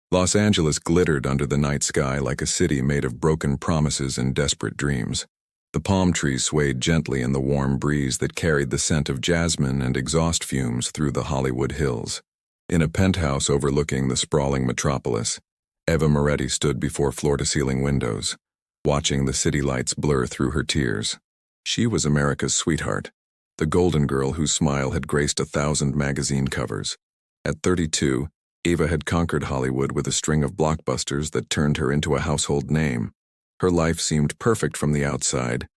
Los Angeles glittered under the night sky like a city made of broken promises and desperate dreams. The palm trees swayed gently in the warm breeze that carried the scent of jasmine and exhaust fumes through the Hollywood hills. In a penthouse overlooking the sprawling metropolis, Eva Moretti stood before floor-to-ceiling windows, watching the city lights blur through her tears. She was America's sweetheart, the golden girl whose smile had graced 1,000 magazine covers. At 32, Eva had conquered Hollywood with a string of blockbusters that turned her into a household name. Her life seemed perfect from the outside.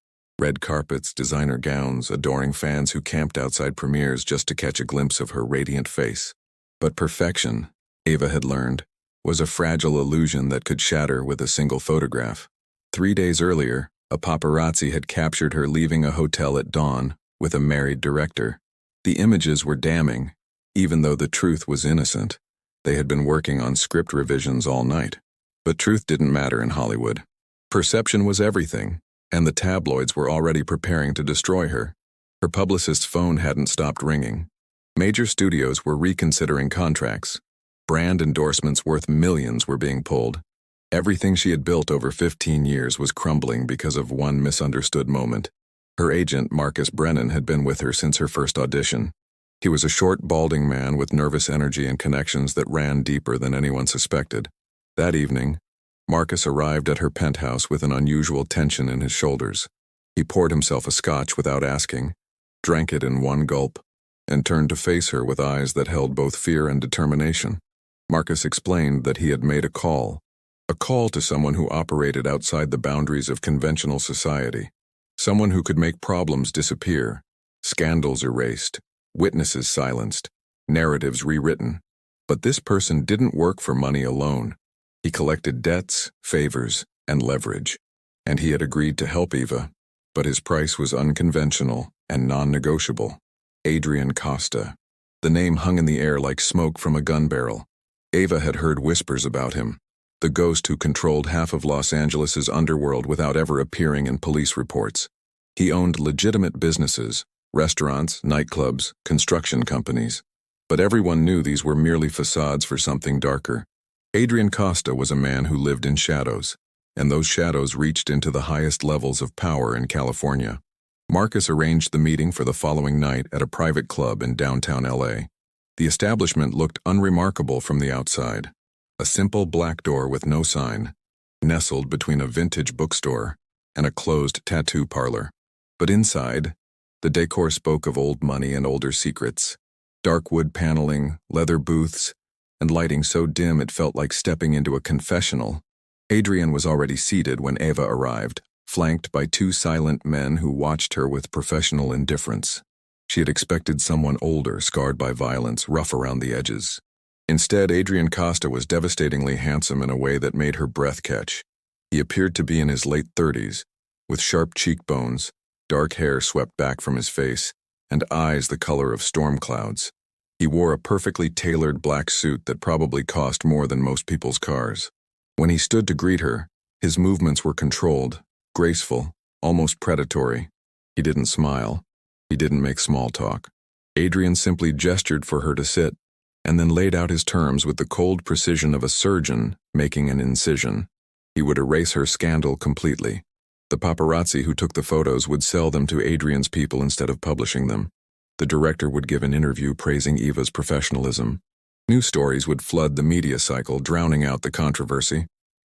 Red carpets, designer gowns, adoring fans who camped outside premieres just to catch a glimpse of her radiant face. But perfection, Eva had learned, was a fragile illusion that could shatter with a single photograph. 3 days earlier, a paparazzi had captured her leaving a hotel at dawn with a married director. The images were damning, even though the truth was innocent. They had been working on script revisions all night. But truth didn't matter in Hollywood. Perception was everything, and the tabloids were already preparing to destroy her. Her publicist's phone hadn't stopped ringing. Major studios were reconsidering contracts. Brand endorsements worth millions were being pulled. Everything she had built over 15 years was crumbling because of one misunderstood moment. Her agent, Marcus Brennan, had been with her since her first audition. He was a short, balding man with nervous energy and connections that ran deeper than anyone suspected. That evening, Marcus arrived at her penthouse with an unusual tension in his shoulders. He poured himself a scotch without asking, drank it in one gulp, and turned to face her with eyes that held both fear and determination. Marcus explained that he had made a call to someone who operated outside the boundaries of conventional society, someone who could make problems disappear, scandals erased, witnesses silenced, narratives rewritten. But this person didn't work for money alone. He collected debts, favors, and leverage. And he had agreed to help Eva, but his price was unconventional and non-negotiable. Adrian Costa. The name hung in the air like smoke from a gun barrel. Eva had heard whispers about him, the ghost who controlled half of Los Angeles's underworld without ever appearing in police reports. He owned legitimate businesses, restaurants, nightclubs, construction companies. But everyone knew these were merely facades for something darker. Adrian Costa was a man who lived in shadows, and those shadows reached into the highest levels of power in California. Marcus arranged the meeting for the following night at a private club in downtown LA. The establishment looked unremarkable from the outside. A simple black door with no sign, nestled between a vintage bookstore and a closed tattoo parlor. But inside, the decor spoke of old money and older secrets. Dark wood paneling, leather booths, and lighting so dim it felt like stepping into a confessional. Adrian was already seated when Eva arrived, flanked by 2 silent men who watched her with professional indifference. She had expected someone older, scarred by violence, rough around the edges. Instead, Adrian Costa was devastatingly handsome in a way that made her breath catch. He appeared to be in his late 30s, with sharp cheekbones, dark hair swept back from his face, and eyes the color of storm clouds. He wore a perfectly tailored black suit that probably cost more than most people's cars. When he stood to greet her, his movements were controlled, graceful, almost predatory. He didn't smile. He didn't make small talk. Adrian simply gestured for her to sit, and then laid out his terms with the cold precision of a surgeon making an incision. He would erase her scandal completely. The paparazzi who took the photos would sell them to Adrian's people instead of publishing them. The director would give an interview praising Eva's professionalism. News stories would flood the media cycle, drowning out the controversy.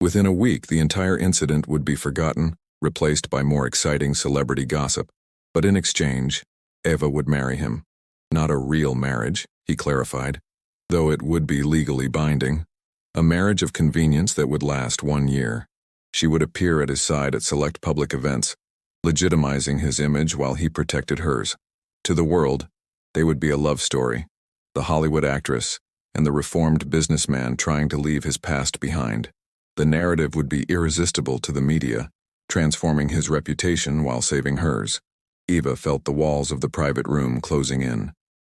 Within a week, the entire incident would be forgotten, replaced by more exciting celebrity gossip. But in exchange, Eva would marry him. Not a real marriage, he clarified, though it would be legally binding. A marriage of convenience that would last 1 year. She would appear at his side at select public events, legitimizing his image while he protected hers. To the world, they would be a love story, the Hollywood actress and the reformed businessman trying to leave his past behind. The narrative would be irresistible to the media, transforming his reputation while saving hers. Eva felt the walls of the private room closing in.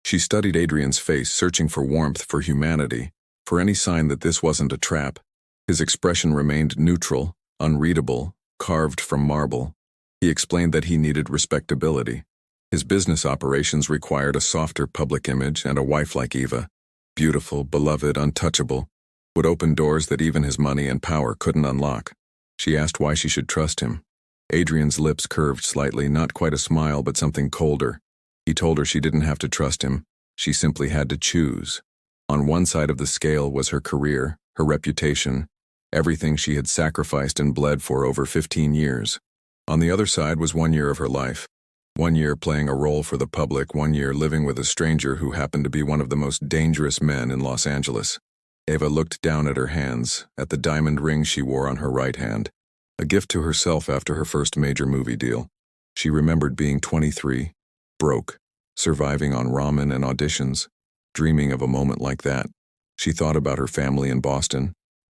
She studied Adrian's face, searching for warmth, for humanity, for any sign that this wasn't a trap. His expression remained neutral, unreadable, carved from marble. He explained that he needed respectability. His business operations required a softer public image and a wife like Eva, beautiful, beloved, untouchable. would open doors that even his money and power couldn't unlock. She asked why she should trust him. Adrian's lips curved slightly, not quite a smile, but something colder. He told her she didn't have to trust him. She simply had to choose. On one side of the scale was her career, her reputation, everything she had sacrificed and bled for over 15 years. On the other side was 1 year of her life. 1 year playing a role for the public, 1 year living with a stranger who happened to be one of the most dangerous men in Los Angeles. Eva looked down at her hands, at the diamond ring she wore on her right hand, a gift to herself after her first major movie deal. She remembered being 23, broke, surviving on ramen and auditions, dreaming of a moment like that. She thought about her family in Boston,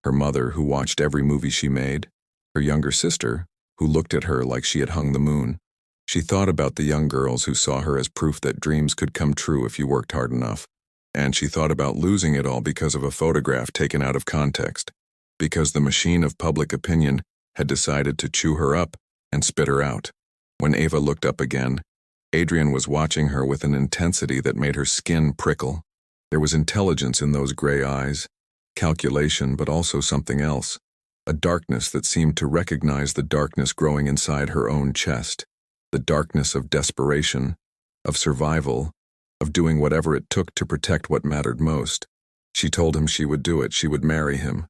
her mother who watched every movie she made, her younger sister who looked at her like she had hung the moon. She thought about the young girls who saw her as proof that dreams could come true if you worked hard enough. And she thought about losing it all because of a photograph taken out of context, because the machine of public opinion had decided to chew her up and spit her out. When Eva looked up again, Adrian was watching her with an intensity that made her skin prickle. There was intelligence in those gray eyes, calculation, but also something else, a darkness that seemed to recognize the darkness growing inside her own chest, the darkness of desperation, of survival, of doing whatever it took to protect what mattered most. She told him she would do it, she would marry him.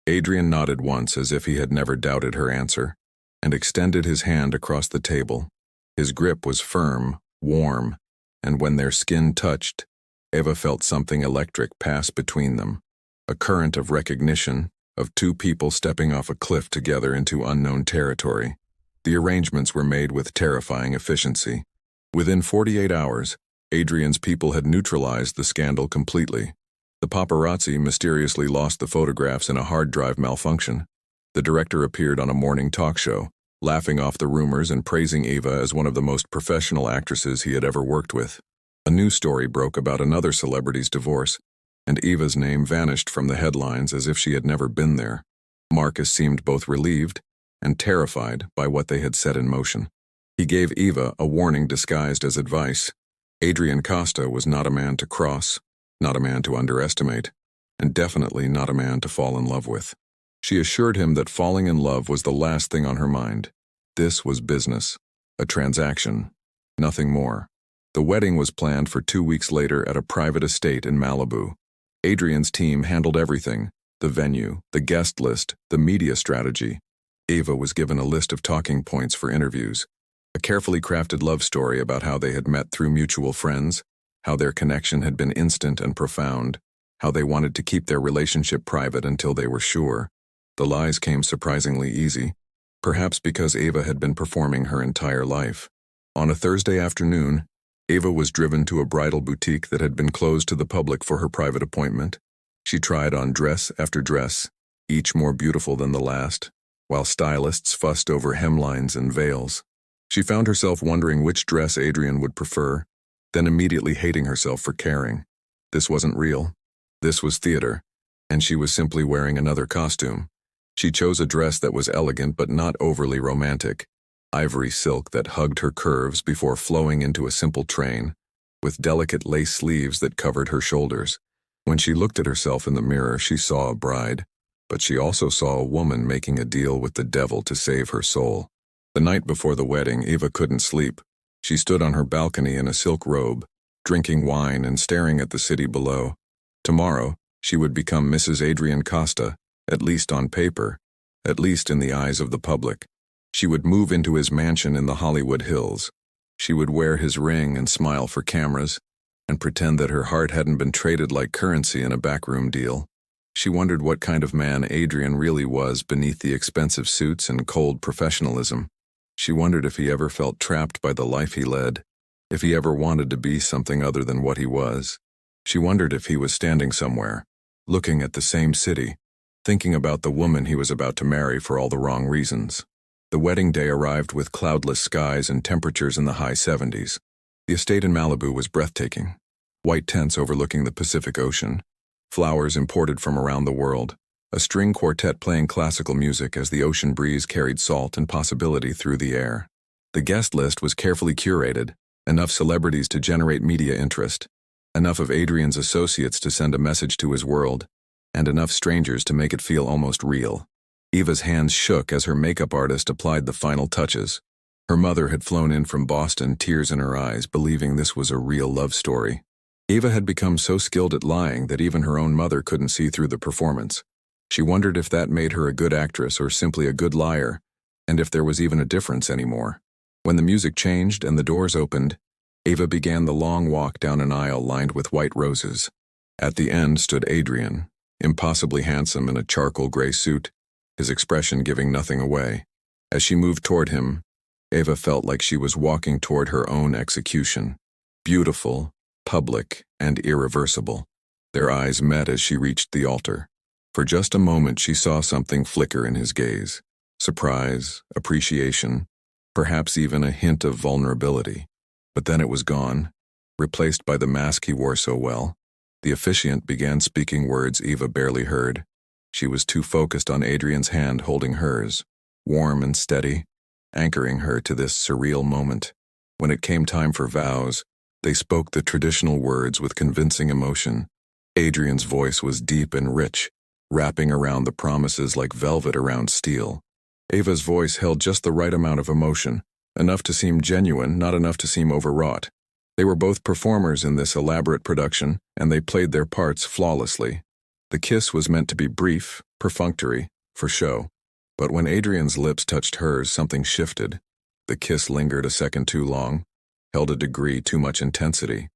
Adrian nodded once as if he had never doubted her answer, and extended his hand across the table. His grip was firm, warm, and when their skin touched, Eva felt something electric pass between them, a current of recognition, of two people stepping off a cliff together into unknown territory. The arrangements were made with terrifying efficiency. Within 48 hours, Adrian's people had neutralized the scandal completely. The paparazzi mysteriously lost the photographs in a hard drive malfunction. The director appeared on a morning talk show, laughing off the rumors and praising Eva as one of the most professional actresses he had ever worked with. A news story broke about another celebrity's divorce, and Eva's name vanished from the headlines as if she had never been there. Marcus seemed both relieved and terrified by what they had set in motion. He gave Eva a warning disguised as advice. Adrian Costa was not a man to cross, not a man to underestimate, and definitely not a man to fall in love with. She assured him that falling in love was the last thing on her mind. This was business, a transaction, nothing more. The wedding was planned for 2 weeks later at a private estate in Malibu. Adrian's team handled everything, the venue, the guest list, the media strategy. Eva was given a list of talking points for interviews, a carefully crafted love story about how they had met through mutual friends, how their connection had been instant and profound, how they wanted to keep their relationship private until they were sure. The lies came surprisingly easy, perhaps because Eva had been performing her entire life. On a Thursday afternoon, Eva was driven to a bridal boutique that had been closed to the public for her private appointment. She tried on dress after dress, each more beautiful than the last, while stylists fussed over hemlines and veils. She found herself wondering which dress Adrian would prefer, then immediately hating herself for caring. This wasn't real. This was theater, and she was simply wearing another costume. She chose a dress that was elegant but not overly romantic, ivory silk that hugged her curves before flowing into a simple train, with delicate lace sleeves that covered her shoulders. When she looked at herself in the mirror, she saw a bride, but she also saw a woman making a deal with the devil to save her soul. The night before the wedding, Eva couldn't sleep. She stood on her balcony in a silk robe, drinking wine and staring at the city below. Tomorrow, she would become Mrs. Adrian Costa, at least on paper, at least in the eyes of the public. She would move into his mansion in the Hollywood Hills. She would wear his ring and smile for cameras, and pretend that her heart hadn't been traded like currency in a backroom deal. She wondered what kind of man Adrian really was beneath the expensive suits and cold professionalism. She wondered if he ever felt trapped by the life he led, if he ever wanted to be something other than what he was. She wondered if he was standing somewhere, looking at the same city, thinking about the woman he was about to marry for all the wrong reasons. The wedding day arrived with cloudless skies and temperatures in the high 70s. The estate in Malibu was breathtaking. White tents overlooking the Pacific Ocean, flowers imported from around the world, a string quartet playing classical music as the ocean breeze carried salt and possibility through the air. The guest list was carefully curated, enough celebrities to generate media interest, enough of Adrian's associates to send a message to his world. and enough strangers to make it feel almost real. Eva's hands shook as her makeup artist applied the final touches. Her mother had flown in from Boston, tears in her eyes, believing this was a real love story. Eva had become so skilled at lying that even her own mother couldn't see through the performance. She wondered if that made her a good actress or simply a good liar, and if there was even a difference anymore. When the music changed and the doors opened, Eva began the long walk down an aisle lined with white roses. At the end stood Adrian, impossibly handsome in a charcoal gray suit, his expression giving nothing away. As she moved toward him, Eva felt like she was walking toward her own execution. Beautiful, public, and irreversible. Their eyes met as she reached the altar. For just a moment she saw something flicker in his gaze. Surprise, appreciation, perhaps even a hint of vulnerability. But then it was gone, replaced by the mask he wore so well. The officiant began speaking words Eva barely heard. She was too focused on Adrian's hand holding hers, warm and steady, anchoring her to this surreal moment. When it came time for vows, they spoke the traditional words with convincing emotion. Adrian's voice was deep and rich, wrapping around the promises like velvet around steel. Eva's voice held just the right amount of emotion, enough to seem genuine, not enough to seem overwrought. They were both performers in this elaborate production, and they played their parts flawlessly. The kiss was meant to be brief, perfunctory, for show. But when Adrian's lips touched hers, something shifted. The kiss lingered a second too long, held a degree too much intensity.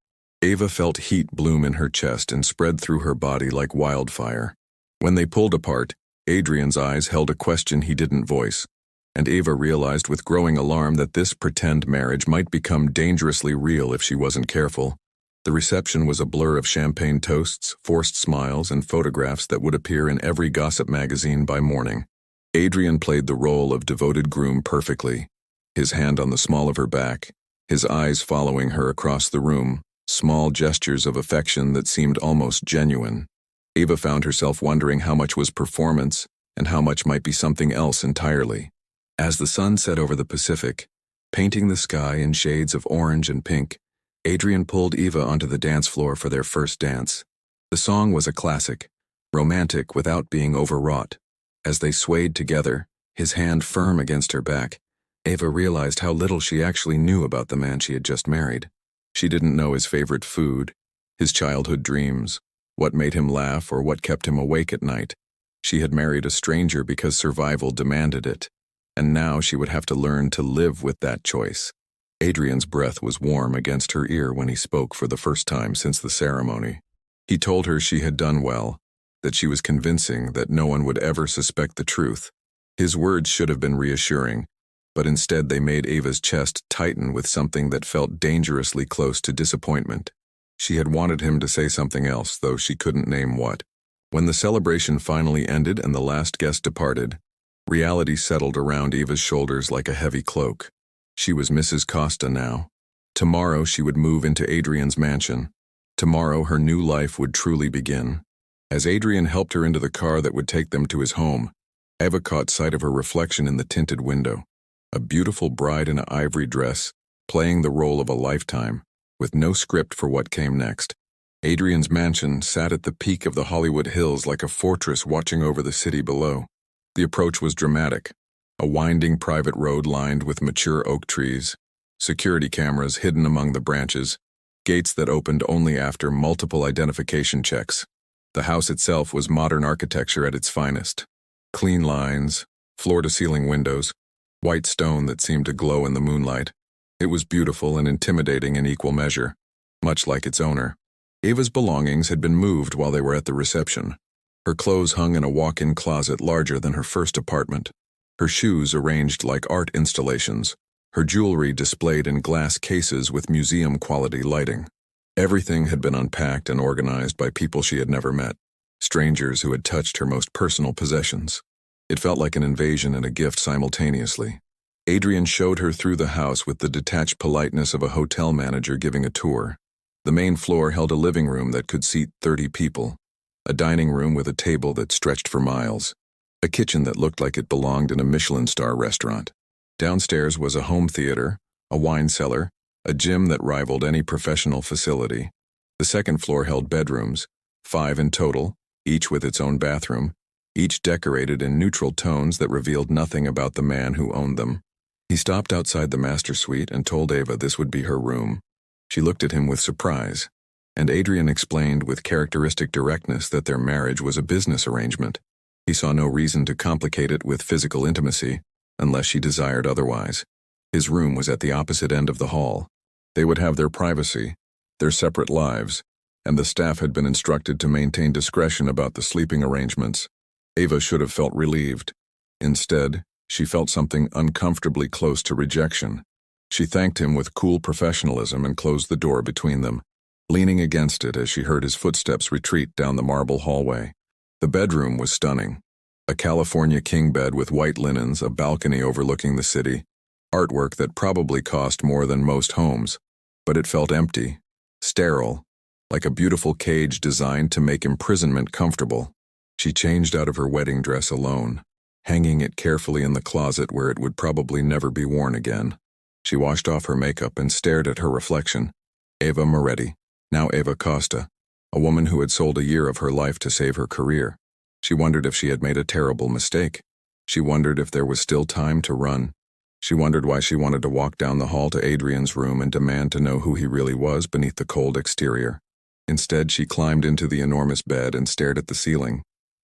Eva felt heat bloom in her chest and spread through her body like wildfire. When they pulled apart, Adrian's eyes held a question he didn't voice, and Eva realized with growing alarm that this pretend marriage might become dangerously real if she wasn't careful. The reception was a blur of champagne toasts, forced smiles, and photographs that would appear in every gossip magazine by morning. Adrian played the role of devoted groom perfectly, his hand on the small of her back, his eyes following her across the room, small gestures of affection that seemed almost genuine. Eva found herself wondering how much was performance and how much might be something else entirely. As the sun set over the Pacific, painting the sky in shades of orange and pink, Adrian pulled Eva onto the dance floor for their first dance. The song was a classic, romantic without being overwrought. As they swayed together, his hand firm against her back, Eva realized how little she actually knew about the man she had just married. She didn't know his favorite food, his childhood dreams, what made him laugh or what kept him awake at night. She had married a stranger because survival demanded it, and now she would have to learn to live with that choice. Adrian's breath was warm against her ear when he spoke for the first time since the ceremony. He told her she had done well, that she was convincing that no one would ever suspect the truth. His words should have been reassuring, but instead they made Eva's chest tighten with something that felt dangerously close to disappointment. She had wanted him to say something else, though she couldn't name what. When the celebration finally ended and the last guest departed, reality settled around Eva's shoulders like a heavy cloak. She was Mrs. Costa now. Tomorrow she would move into Adrian's mansion. Tomorrow her new life would truly begin. As Adrian helped her into the car that would take them to his home, Eva caught sight of her reflection in the tinted window. A beautiful bride in an ivory dress, playing the role of a lifetime, with no script for what came next. Adrian's mansion sat at the peak of the Hollywood Hills like a fortress watching over the city below. The approach was dramatic, a winding private road lined with mature oak trees, security cameras hidden among the branches, gates that opened only after multiple identification checks. The house itself was modern architecture at its finest. Clean lines, floor-to-ceiling windows, white stone that seemed to glow in the moonlight. It was beautiful and intimidating in equal measure, much like its owner. Eva's belongings had been moved while they were at the reception. Her clothes hung in a walk-in closet larger than her first apartment. Her shoes arranged like art installations. Her jewelry displayed in glass cases with museum-quality lighting. Everything had been unpacked and organized by people she had never met, strangers who had touched her most personal possessions. It felt like an invasion and a gift simultaneously. Adrian showed her through the house with the detached politeness of a hotel manager giving a tour. The main floor held a living room that could seat 30 people, a dining room with a table that stretched for miles, a kitchen that looked like it belonged in a Michelin star restaurant. Downstairs was a home theater, a wine cellar, a gym that rivaled any professional facility. The second floor held bedrooms, 5 in total, each with its own bathroom, each decorated in neutral tones that revealed nothing about the man who owned them. He stopped outside the master suite and told Eva this would be her room. She looked at him with surprise, and Adrian explained with characteristic directness that their marriage was a business arrangement. He saw no reason to complicate it with physical intimacy, unless she desired otherwise. His room was at the opposite end of the hall. They would have their privacy, their separate lives, and the staff had been instructed to maintain discretion about the sleeping arrangements. Eva should have felt relieved. Instead, she felt something uncomfortably close to rejection. She thanked him with cool professionalism and closed the door between them, leaning against it as she heard his footsteps retreat down the marble hallway. The bedroom was stunning. A California king bed with white linens, a balcony overlooking the city, artwork that probably cost more than most homes, but it felt empty, sterile, like a beautiful cage designed to make imprisonment comfortable. She changed out of her wedding dress alone, hanging it carefully in the closet where it would probably never be worn again. She washed off her makeup and stared at her reflection. Eva Moretti, now Eva Costa, a woman who had sold a year of her life to save her career. She wondered if she had made a terrible mistake. She wondered if there was still time to run. She wondered why she wanted to walk down the hall to Adrian's room and demand to know who he really was beneath the cold exterior. Instead, she climbed into the enormous bed and stared at the ceiling,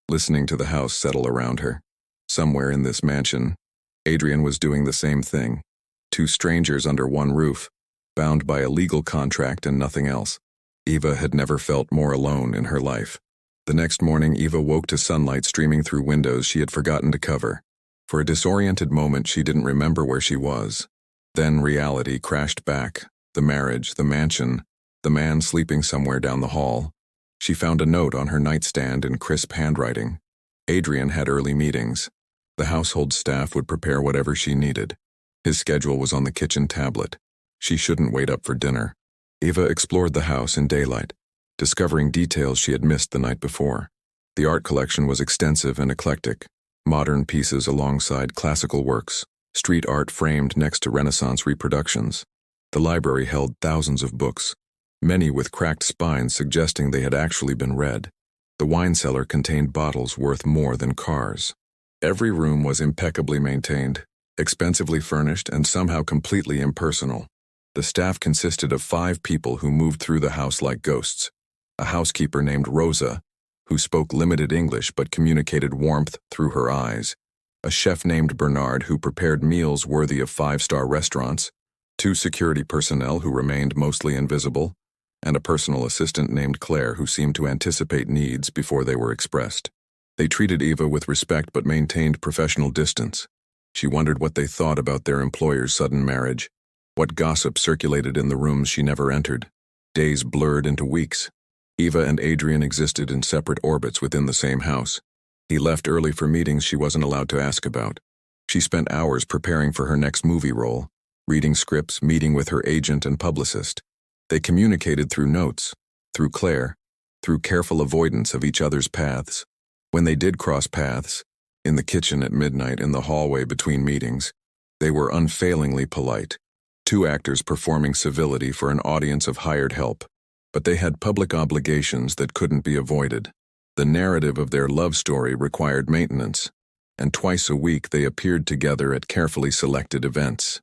listening to the house settle around her. Somewhere in this mansion, Adrian was doing the same thing. Two strangers under one roof, bound by a legal contract and nothing else. Eva had never felt more alone in her life. The next morning, Eva woke to sunlight streaming through windows she had forgotten to cover. For a disoriented moment, she didn't remember where she was. Then reality crashed back. The marriage, the mansion, the man sleeping somewhere down the hall. She found a note on her nightstand in crisp handwriting. Adrian had early meetings. The household staff would prepare whatever she needed. His schedule was on the kitchen tablet. She shouldn't wait up for dinner. Eva explored the house in daylight, discovering details she had missed the night before. The art collection was extensive and eclectic. Modern pieces alongside classical works, street art framed next to Renaissance reproductions. The library held thousands of books, many with cracked spines suggesting they had actually been read. The wine cellar contained bottles worth more than cars. Every room was impeccably maintained, expensively furnished, and somehow completely impersonal. The staff consisted of 5 people who moved through the house like ghosts. A housekeeper named Rosa, who spoke limited English but communicated warmth through her eyes. A chef named Bernard who prepared meals worthy of 5-star restaurants. 2 security personnel who remained mostly invisible, and a personal assistant named Claire who seemed to anticipate needs before they were expressed. They treated Eva with respect but maintained professional distance. She wondered what they thought about their employer's sudden marriage, what gossip circulated in the rooms she never entered. Days blurred into weeks. Eva and Adrian existed in separate orbits within the same house. He left early for meetings she wasn't allowed to ask about. She spent hours preparing for her next movie role, reading scripts, meeting with her agent and publicist. They communicated through notes, through Claire, through careful avoidance of each other's paths. When they did cross paths, in the kitchen at midnight, in the hallway between meetings, they were unfailingly polite. 2 actors performing civility for an audience of hired help. But they had public obligations that couldn't be avoided. The narrative of their love story required maintenance, and twice a week they appeared together at carefully selected events.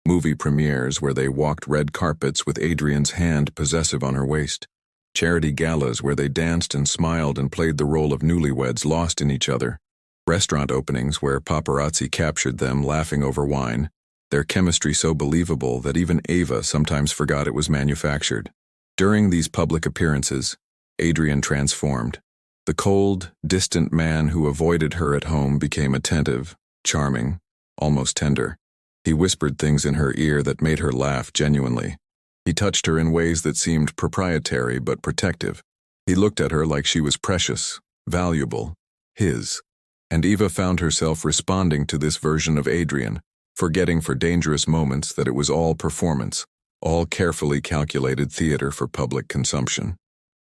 Movie premieres where they walked red carpets with Adrian's hand possessive on her waist. Charity galas where they danced and smiled and played the role of newlyweds lost in each other. Restaurant openings where paparazzi captured them laughing over wine, their chemistry so believable that even Eva sometimes forgot it was manufactured. During these public appearances, Adrian transformed. The cold, distant man who avoided her at home became attentive, charming, almost tender. He whispered things in her ear that made her laugh genuinely. He touched her in ways that seemed proprietary but protective. He looked at her like she was precious, valuable, his. And Eva found herself responding to this version of Adrian, forgetting for dangerous moments that it was all performance, all carefully calculated theater for public consumption.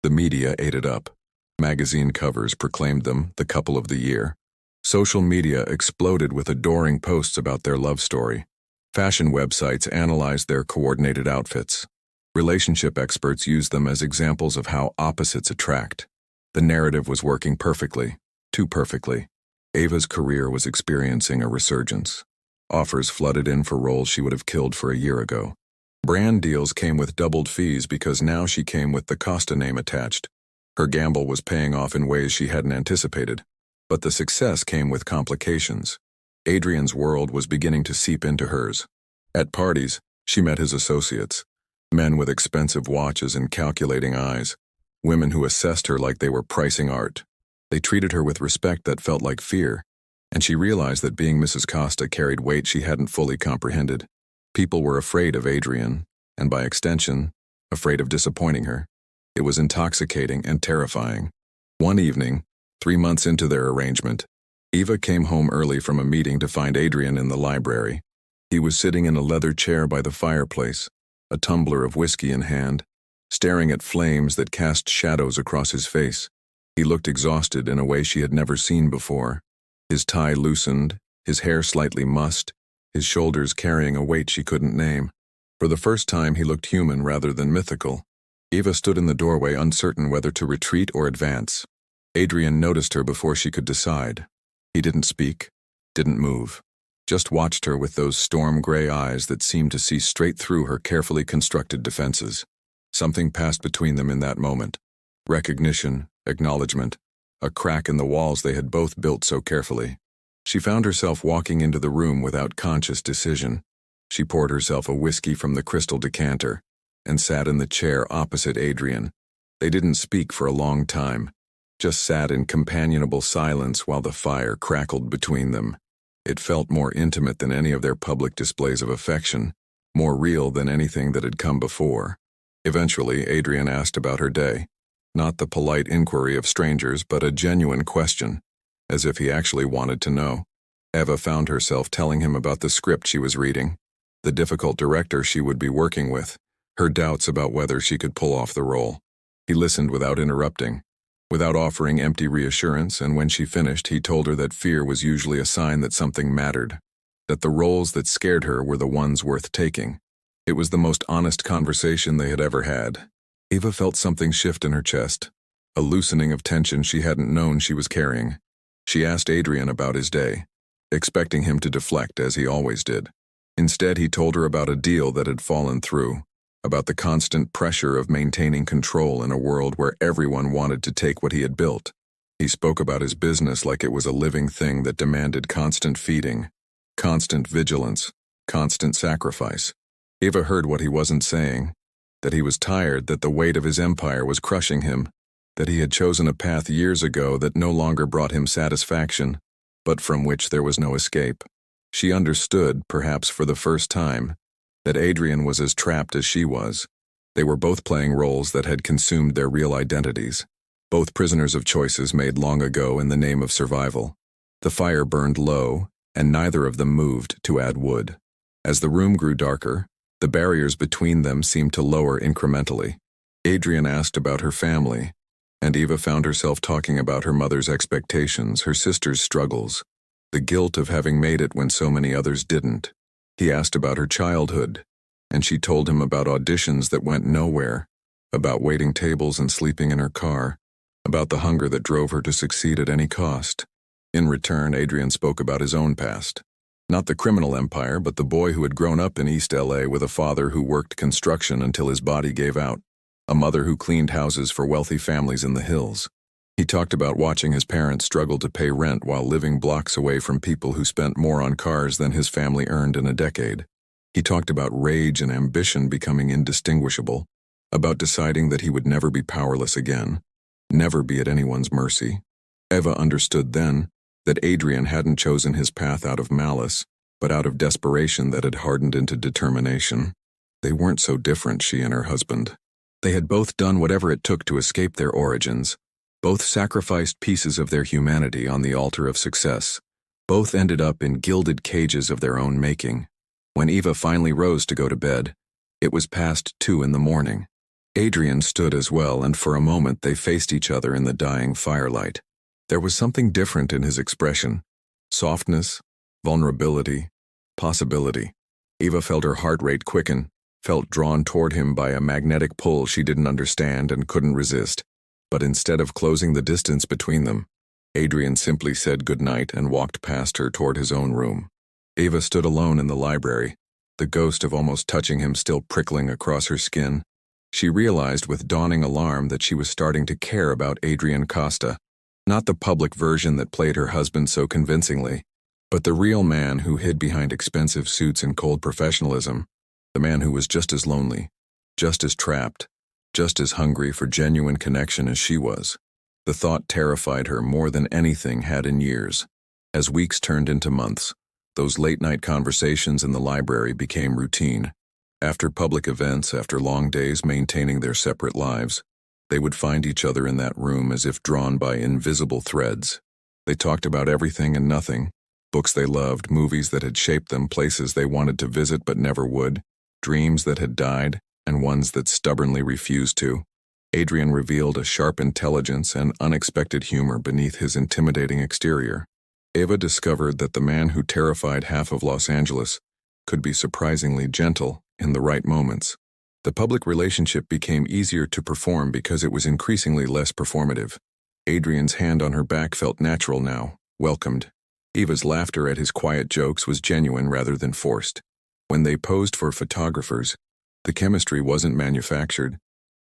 The media ate it up. Magazine covers proclaimed them the couple of the year. Social media exploded with adoring posts about their love story. Fashion websites analyzed their coordinated outfits. Relationship experts used them as examples of how opposites attract. The narrative was working perfectly, too perfectly. Eva's career was experiencing a resurgence. Offers flooded in for roles she would have killed for a year ago. Brand deals came with doubled fees because now she came with the Costa name attached. Her gamble was paying off in ways she hadn't anticipated. But the success came with complications. Adrian's world was beginning to seep into hers. At parties, she met his associates. Men with expensive watches and calculating eyes. Women who assessed her like they were pricing art. They treated her with respect that felt like fear, and she realized that being Mrs. Costa carried weight she hadn't fully comprehended. People were afraid of Adrian, and by extension, afraid of disappointing her. It was intoxicating and terrifying. One evening, 3 months into their arrangement, Eva came home early from a meeting to find Adrian in the library. He was sitting in a leather chair by the fireplace, a tumbler of whiskey in hand, staring at flames that cast shadows across his face. He looked exhausted in a way she had never seen before. His tie loosened, his hair slightly mussed, his shoulders carrying a weight she couldn't name. For the first time he looked human rather than mythical. Eva stood in the doorway, uncertain whether to retreat or advance. Adrian noticed her before she could decide. He didn't speak, didn't move, just watched her with those storm-gray eyes that seemed to see straight through her carefully constructed defenses. Something passed between them in that moment. Recognition, acknowledgement, a crack in the walls they had both built so carefully. She found herself walking into the room without conscious decision. She poured herself a whiskey from the crystal decanter and sat in the chair opposite Adrian. They didn't speak for a long time, just sat in companionable silence while the fire crackled between them. It felt more intimate than any of their public displays of affection, more real than anything that had come before. Eventually, Adrian asked about her day. Not the polite inquiry of strangers, but a genuine question, as if he actually wanted to know. Eva found herself telling him about the script she was reading, the difficult director she would be working with, her doubts about whether she could pull off the role. He listened without interrupting, without offering empty reassurance, and when she finished, he told her that fear was usually a sign that something mattered, that the roles that scared her were the ones worth taking. It was the most honest conversation they had ever had. Eva felt something shift in her chest, a loosening of tension she hadn't known she was carrying. She asked Adrian about his day, expecting him to deflect as he always did. Instead, he told her about a deal that had fallen through, about the constant pressure of maintaining control in a world where everyone wanted to take what he had built. He spoke about his business like it was a living thing that demanded constant feeding, constant vigilance, constant sacrifice. Eva heard what he wasn't saying, that he was tired, that the weight of his empire was crushing him, that he had chosen a path years ago that no longer brought him satisfaction, but from which there was no escape. She understood, perhaps for the first time, that Adrian was as trapped as she was. They were both playing roles that had consumed their real identities, both prisoners of choices made long ago in the name of survival. The fire burned low, and neither of them moved to add wood. As the room grew darker, the barriers between them seemed to lower incrementally. Adrian asked about her family, and Eva found herself talking about her mother's expectations, her sister's struggles, the guilt of having made it when so many others didn't. He asked about her childhood, and she told him about auditions that went nowhere, about waiting tables and sleeping in her car, about the hunger that drove her to succeed at any cost. In return, Adrian spoke about his own past. Not the criminal empire, but the boy who had grown up in East LA with a father who worked construction until his body gave out, a mother who cleaned houses for wealthy families in the hills. He talked about watching his parents struggle to pay rent while living blocks away from people who spent more on cars than his family earned in a decade. He talked about rage and ambition becoming indistinguishable, about deciding that he would never be powerless again, never be at anyone's mercy. Eva understood then that Adrian hadn't chosen his path out of malice, but out of desperation that had hardened into determination. They weren't so different, she and her husband. They had both done whatever it took to escape their origins. Both sacrificed pieces of their humanity on the altar of success. Both ended up in gilded cages of their own making. When Eva finally rose to go to bed, it was past 2 a.m. Adrian stood as well, and for a moment they faced each other in the dying firelight. There was something different in his expression. Softness, vulnerability, possibility. Eva felt her heart rate quicken, felt drawn toward him by a magnetic pull she didn't understand and couldn't resist. But instead of closing the distance between them, Adrian simply said goodnight and walked past her toward his own room. Eva stood alone in the library, the ghost of almost touching him still prickling across her skin. She realized with dawning alarm that she was starting to care about Adrian Costa, not the public version that played her husband so convincingly, but the real man who hid behind expensive suits and cold professionalism, the man who was just as lonely, just as trapped, just as hungry for genuine connection as she was. The thought terrified her more than anything had in years. As weeks turned into months, those late-night conversations in the library became routine. After public events, after long days maintaining their separate lives, they would find each other in that room as if drawn by invisible threads. They talked about everything and nothing, books they loved, movies that had shaped them, places they wanted to visit but never would, dreams that had died, and ones that stubbornly refused to. Adrian revealed a sharp intelligence and unexpected humor beneath his intimidating exterior. Eva discovered that the man who terrified half of Los Angeles could be surprisingly gentle in the right moments. The public relationship became easier to perform because it was increasingly less performative. Adrian's hand on her back felt natural now, welcomed. Eva's laughter at his quiet jokes was genuine rather than forced. When they posed for photographers, the chemistry wasn't manufactured.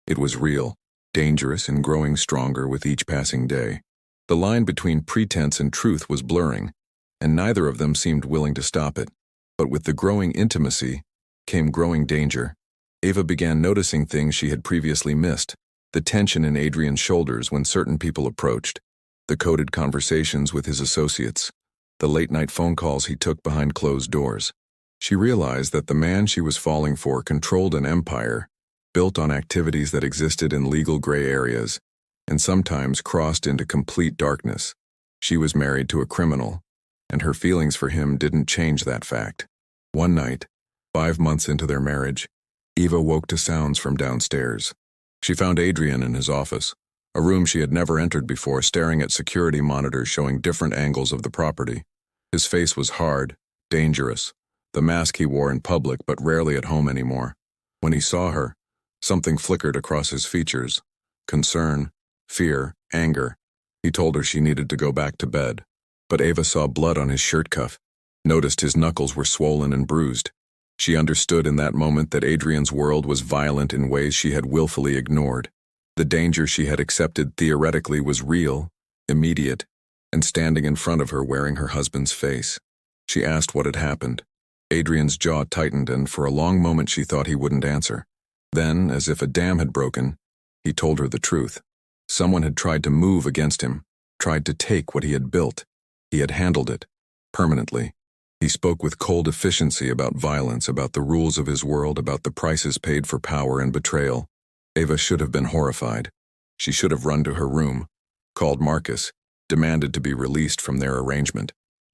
It was real, dangerous, and growing stronger with each passing day. The line between pretense and truth was blurring, and neither of them seemed willing to stop it. But with the growing intimacy came growing danger. Eva began noticing things she had previously missed: the tension in Adrian's shoulders when certain people approached, the coded conversations with his associates, the late-night phone calls he took behind closed doors. She realized that the man she was falling for controlled an empire built on activities that existed in legal gray areas and sometimes crossed into complete darkness. She was married to a criminal, and her feelings for him didn't change that fact. One night, 5 months into their marriage, Eva woke to sounds from downstairs. She found Adrian in his office, a room she had never entered before, staring at security monitors showing different angles of the property. His face was hard, dangerous, the mask he wore in public but rarely at home anymore. When he saw her, something flickered across his features: concern, fear, anger. He told her she needed to go back to bed. But Eva saw blood on his shirt cuff, noticed his knuckles were swollen and bruised. She understood in that moment that Adrian's world was violent in ways she had willfully ignored. The danger she had accepted theoretically was real, immediate, and standing in front of her wearing her husband's face. She asked what had happened. Adrian's jaw tightened, and for a long moment she thought he wouldn't answer. Then, as if a dam had broken, he told her the truth. Someone had tried to move against him, tried to take what he had built. He had handled it, permanently. He spoke with cold efficiency about violence, about the rules of his world, about the prices paid for power and betrayal. Eva should have been horrified. She should have run to her room, called Marcus, demanded to be released from their arrangement.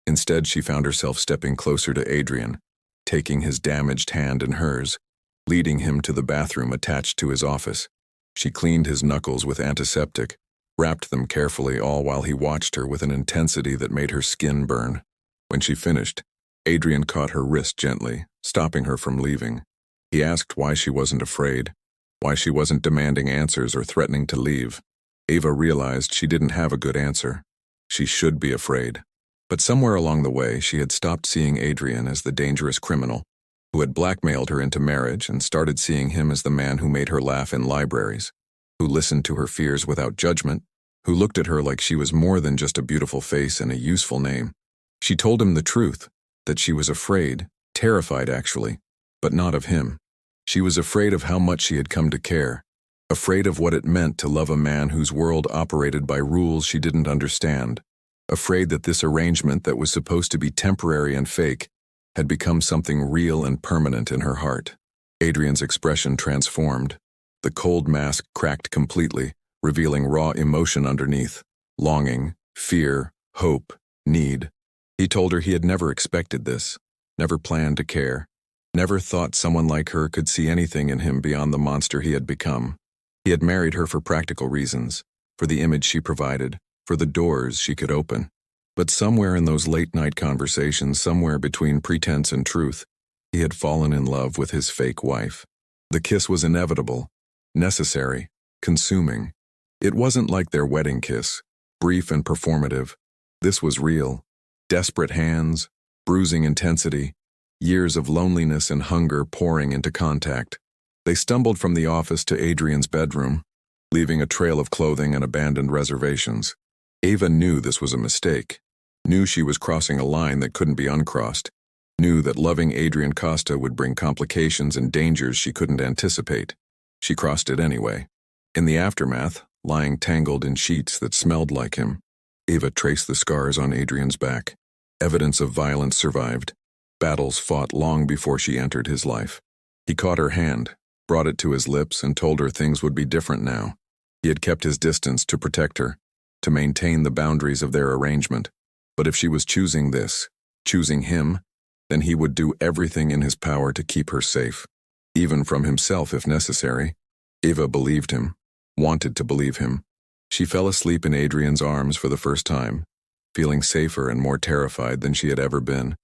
Instead, she found herself stepping closer to Adrian, taking his damaged hand in hers, leading him to the bathroom attached to his office. She cleaned his knuckles with antiseptic, wrapped them carefully, all while he watched her with an intensity that made her skin burn. When she finished, Adrian caught her wrist gently, stopping her from leaving. He asked why she wasn't afraid, why she wasn't demanding answers or threatening to leave. Eva realized she didn't have a good answer. She should be afraid. But somewhere along the way, she had stopped seeing Adrian as the dangerous criminal who had blackmailed her into marriage and started seeing him as the man who made her laugh in libraries, who listened to her fears without judgment, who looked at her like she was more than just a beautiful face and a useful name. She told him the truth, that she was afraid, terrified actually, but not of him. She was afraid of how much she had come to care, afraid of what it meant to love a man whose world operated by rules she didn't understand, afraid that this arrangement that was supposed to be temporary and fake had become something real and permanent in her heart. Adrian's expression transformed. The cold mask cracked completely, revealing raw emotion underneath: longing, fear, hope, need. He told her he had never expected this, never planned to care, never thought someone like her could see anything in him beyond the monster he had become. He had married her for practical reasons, for the image she provided, for the doors she could open. But somewhere in those late-night conversations, somewhere between pretense and truth, he had fallen in love with his fake wife. The kiss was inevitable, necessary, consuming, It wasn't like their wedding kiss, brief and performative. This was real. Desperate hands, bruising intensity, years of loneliness and hunger pouring into contact. They stumbled from the office to Adrian's bedroom, leaving a trail of clothing and abandoned reservations. Eva knew this was a mistake, knew she was crossing a line that couldn't be uncrossed, knew that loving Adrian Costa would bring complications and dangers she couldn't anticipate. She crossed it anyway. In the aftermath, lying tangled in sheets that smelled like him, Eva traced the scars on Adrian's back. Evidence of violence survived. Battles fought long before she entered his life. He caught her hand, brought it to his lips, and told her things would be different now. He had kept his distance to protect her, to maintain the boundaries of their arrangement. But if she was choosing this, choosing him, then he would do everything in his power to keep her safe, even from himself if necessary. Eva believed him, wanted to believe him. She fell asleep in Adrian's arms for the first time, feeling safer and more terrified than she had ever been.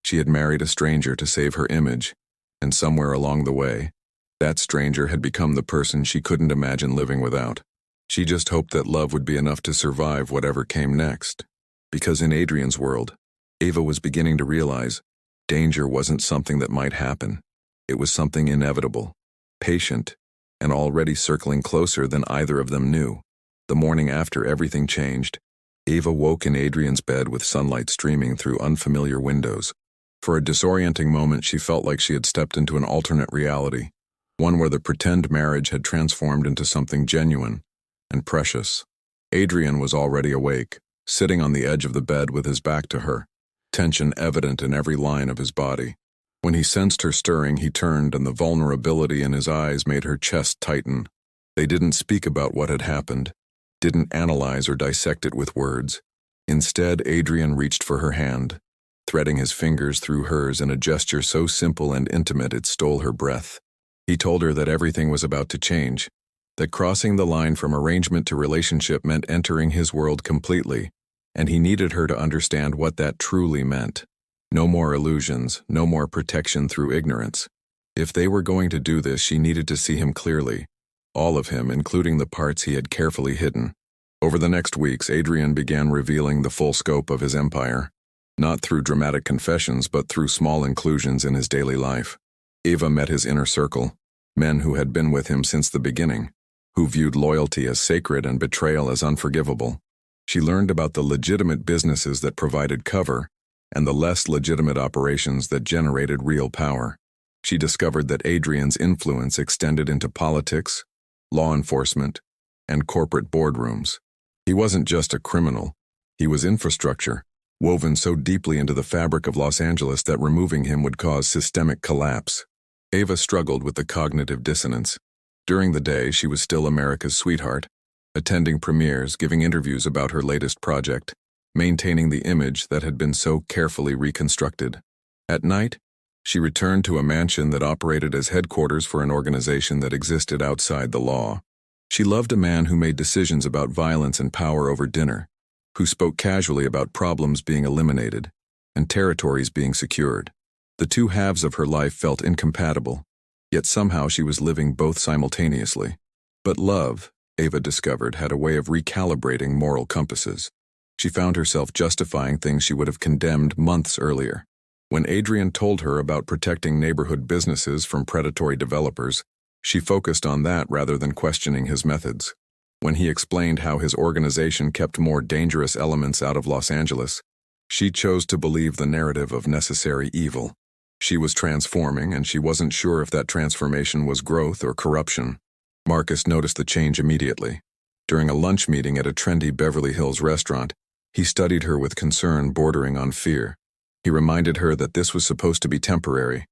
She had married a stranger to save her image, and somewhere along the way, that stranger had become the person she couldn't imagine living without. She just hoped that love would be enough to survive whatever came next. Because in Adrian's world, Eva was beginning to realize danger wasn't something that might happen. It was something inevitable, patient, and already circling closer than either of them knew. The morning after everything changed, Eva woke in Adrian's bed with sunlight streaming through unfamiliar windows. For a disorienting moment, she felt like she had stepped into an alternate reality, one where the pretend marriage had transformed into something genuine and precious. Adrian was already awake, sitting on the edge of the bed with his back to her, tension evident in every line of his body. When he sensed her stirring, he turned, and the vulnerability in his eyes made her chest tighten. They didn't speak about what had happened, didn't analyze or dissect it with words. Instead, Adrian reached for her hand, threading his fingers through hers in a gesture so simple and intimate it stole her breath. He told her that everything was about to change, that crossing the line from arrangement to relationship meant entering his world completely, and he needed her to understand what that truly meant. No more illusions, no more protection through ignorance. If they were going to do this, she needed to see him clearly, all of him, including the parts he had carefully hidden. Over the next weeks, Adrian began revealing the full scope of his empire, not through dramatic confessions, but through small inclusions in his daily life. Eva met his inner circle, men who had been with him since the beginning, who viewed loyalty as sacred and betrayal as unforgivable. She learned about the legitimate businesses that provided cover and the less legitimate operations that generated real power. She discovered that Adrian's influence extended into politics, law enforcement, and corporate boardrooms. He wasn't just a criminal, he was infrastructure, woven so deeply into the fabric of Los Angeles that removing him would cause systemic collapse. Eva struggled with the cognitive dissonance. During the day, she was still America's sweetheart, attending premieres, giving interviews about her latest project, maintaining the image that had been so carefully reconstructed. At night, she returned to a mansion that operated as headquarters for an organization that existed outside the law. She loved a man who made decisions about violence and power over dinner, who spoke casually about problems being eliminated and territories being secured. The two halves of her life felt incompatible, yet somehow she was living both simultaneously. But love, Eva discovered, had a way of recalibrating moral compasses. She found herself justifying things she would have condemned months earlier. When Adrian told her about protecting neighborhood businesses from predatory developers, she focused on that rather than questioning his methods. When he explained how his organization kept more dangerous elements out of Los Angeles, she chose to believe the narrative of necessary evil. She was transforming, and she wasn't sure if that transformation was growth or corruption. Marcus noticed the change immediately. During a lunch meeting at a trendy Beverly Hills restaurant, he studied her with concern bordering on fear. He reminded her that this was supposed to be temporary,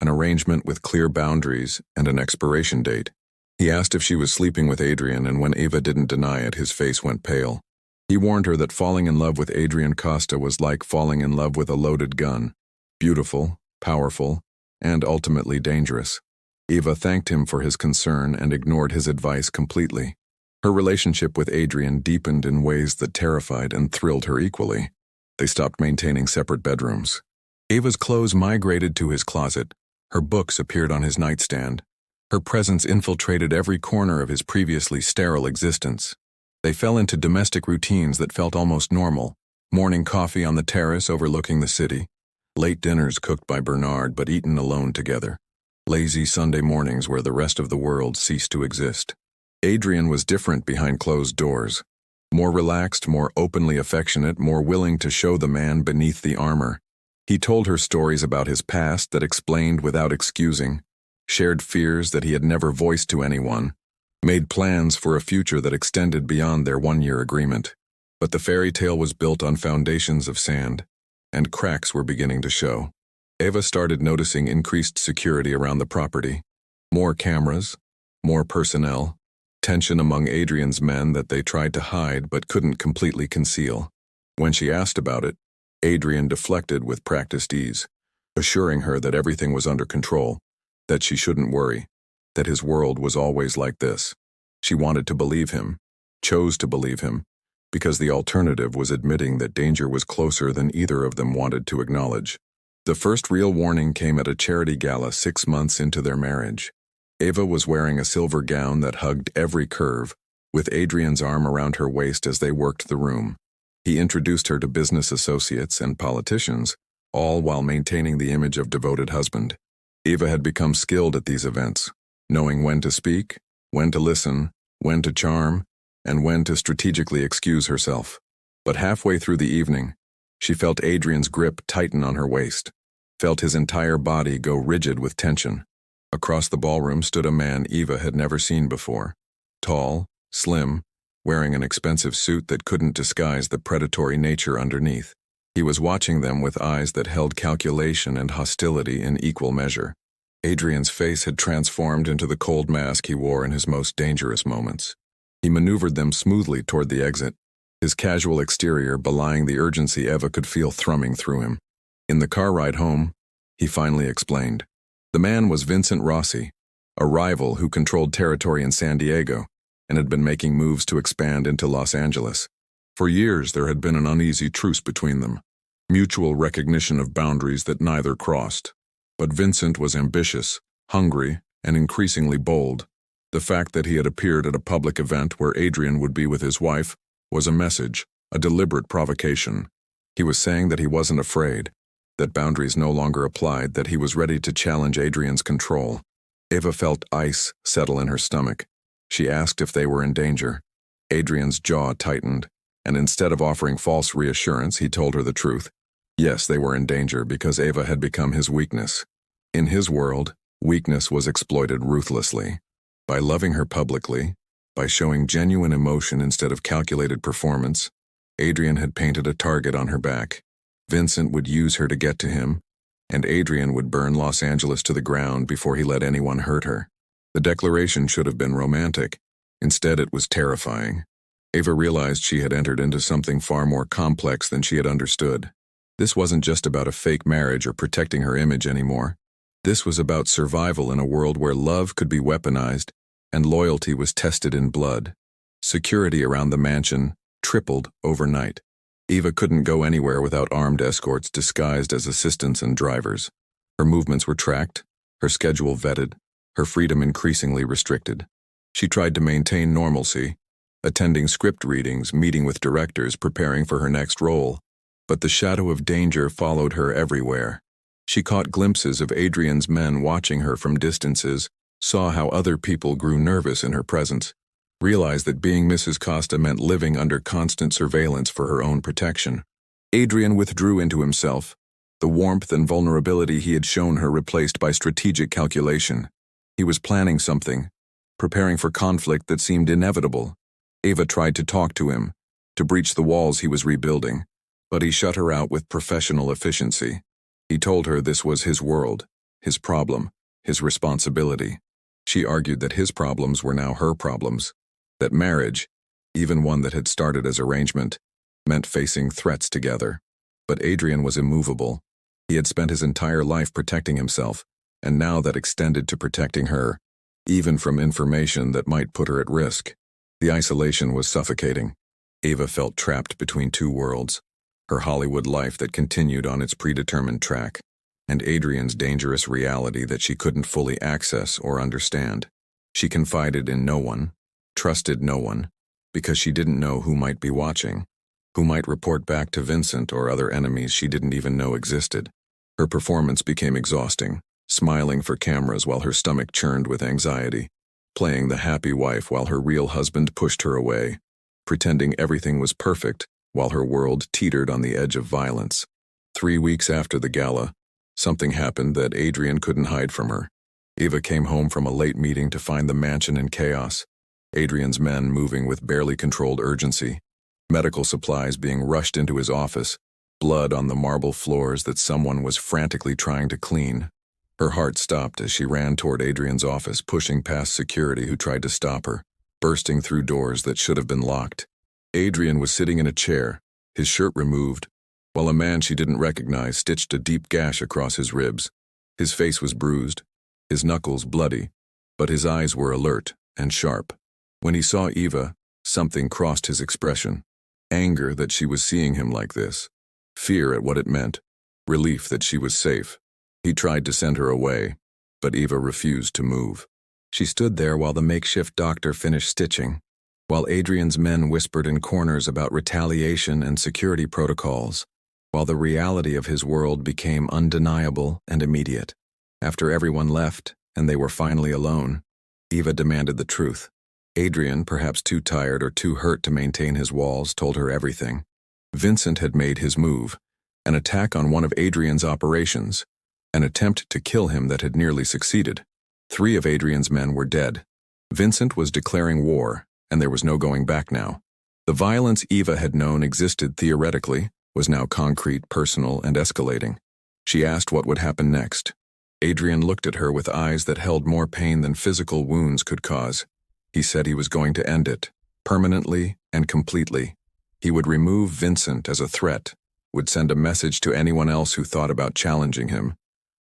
an arrangement with clear boundaries and an expiration date. He asked if she was sleeping with Adrian, and when Eva didn't deny it, his face went pale. He warned her that falling in love with Adrian Costa was like falling in love with a loaded gun. Beautiful, powerful, and ultimately dangerous. Eva thanked him for his concern and ignored his advice completely. Her relationship with Adrian deepened in ways that terrified and thrilled her equally. They stopped maintaining separate bedrooms. Eva's clothes migrated to his closet. Her books appeared on his nightstand. Her presence infiltrated every corner of his previously sterile existence. They fell into domestic routines that felt almost normal. Morning coffee on the terrace overlooking the city. Late dinners cooked by Bernard but eaten alone together. Lazy Sunday mornings where the rest of the world ceased to exist. Adrian was different behind closed doors. More relaxed, more openly affectionate, more willing to show the man beneath the armor. He told her stories about his past that explained without excusing, shared fears that he had never voiced to anyone, made plans for a future that extended beyond their one-year agreement. But the fairy tale was built on foundations of sand, and cracks were beginning to show. Eva started noticing increased security around the property. More cameras, more personnel, tension among Adrian's men that they tried to hide but couldn't completely conceal. When she asked about it, Adrian deflected with practiced ease, assuring her that everything was under control, that she shouldn't worry, that his world was always like this. She wanted to believe him, chose to believe him, because the alternative was admitting that danger was closer than either of them wanted to acknowledge. The first real warning came at a charity gala 6 months into their marriage. Eva was wearing a silver gown that hugged every curve, with Adrian's arm around her waist as they worked the room. He introduced her to business associates and politicians, all while maintaining the image of devoted husband. Eva had become skilled at these events, knowing when to speak, when to listen, when to charm, and when to strategically excuse herself. But halfway through the evening, she felt Adrian's grip tighten on her waist, felt his entire body go rigid with tension. Across the ballroom stood a man Eva had never seen before. Tall, slim, wearing an expensive suit that couldn't disguise the predatory nature underneath. He was watching them with eyes that held calculation and hostility in equal measure. Adrian's face had transformed into the cold mask he wore in his most dangerous moments. He maneuvered them smoothly toward the exit, his casual exterior belying the urgency Eva could feel thrumming through him. In the car ride home, he finally explained. The man was Vincent Rossi, a rival who controlled territory in San Diego and had been making moves to expand into Los Angeles. For years there had been an uneasy truce between them, mutual recognition of boundaries that neither crossed. But Vincent was ambitious, hungry, and increasingly bold. The fact that he had appeared at a public event where Adrian would be with his wife was a message, a deliberate provocation. He was saying that he wasn't afraid, that boundaries no longer applied, that he was ready to challenge Adrian's control. Eva felt ice settle in her stomach. She asked if they were in danger. Adrian's jaw tightened, and instead of offering false reassurance, he told her the truth. Yes, they were in danger because Eva had become his weakness. In his world, weakness was exploited ruthlessly. By loving her publicly, by showing genuine emotion instead of calculated performance, Adrian had painted a target on her back. Vincent would use her to get to him, and Adrian would burn Los Angeles to the ground before he let anyone hurt her. The declaration should have been romantic. Instead, it was terrifying. Eva realized she had entered into something far more complex than she had understood. This wasn't just about a fake marriage or protecting her image anymore. This was about survival in a world where love could be weaponized and loyalty was tested in blood. Security around the mansion tripled overnight. Eva couldn't go anywhere without armed escorts disguised as assistants and drivers. Her movements were tracked, her schedule vetted, her freedom increasingly restricted. She tried to maintain normalcy, attending script readings, meeting with directors, preparing for her next role. But the shadow of danger followed her everywhere. She caught glimpses of Adrian's men watching her from distances, saw how other people grew nervous in her presence, realized that being Mrs. Costa meant living under constant surveillance for her own protection. Adrian withdrew into himself, the warmth and vulnerability he had shown her replaced by strategic calculation. He was planning something, preparing for conflict that seemed inevitable. Eva tried to talk to him, to breach the walls he was rebuilding, but he shut her out with professional efficiency. He told her this was his world, his problem, his responsibility. She argued that his problems were now her problems, that marriage, even one that had started as arrangement, meant facing threats together. But Adrian was immovable. He had spent his entire life protecting himself, and now that extended to protecting her, even from information that might put her at risk. The isolation was suffocating. Eva felt trapped between two worlds, her Hollywood life that continued on its predetermined track, and Adrian's dangerous reality that she couldn't fully access or understand. She confided in no one, trusted no one, because she didn't know who might be watching, who might report back to Vincent or other enemies she didn't even know existed. Her performance became exhausting, smiling for cameras while her stomach churned with anxiety, playing the happy wife while her real husband pushed her away, pretending everything was perfect while her world teetered on the edge of violence. 3 weeks after the gala, something happened that Adrian couldn't hide from her. Eva came home from a late meeting to find the mansion in chaos, Adrian's men moving with barely controlled urgency, medical supplies being rushed into his office, blood on the marble floors that someone was frantically trying to clean. Her heart stopped as she ran toward Adrian's office, pushing past security who tried to stop her, bursting through doors that should have been locked. Adrian was sitting in a chair, his shirt removed, while a man she didn't recognize stitched a deep gash across his ribs. His face was bruised, his knuckles bloody, but his eyes were alert and sharp. When he saw Eva, something crossed his expression. Anger that she was seeing him like this, fear at what it meant, relief that she was safe. He tried to send her away, but Eva refused to move. She stood there while the makeshift doctor finished stitching, while Adrian's men whispered in corners about retaliation and security protocols, while the reality of his world became undeniable and immediate. After everyone left, and they were finally alone, Eva demanded the truth. Adrian, perhaps too tired or too hurt to maintain his walls, told her everything. Vincent had made his move, an attack on one of Adrian's operations, an attempt to kill him that had nearly succeeded. 3 of Adrian's men were dead. Vincent was declaring war, and there was no going back now. The violence Eva had known existed theoretically was now concrete, personal, and escalating. She asked what would happen next. Adrian looked at her with eyes that held more pain than physical wounds could cause. He said he was going to end it, permanently and completely. He would remove Vincent as a threat, would send a message to anyone else who thought about challenging him,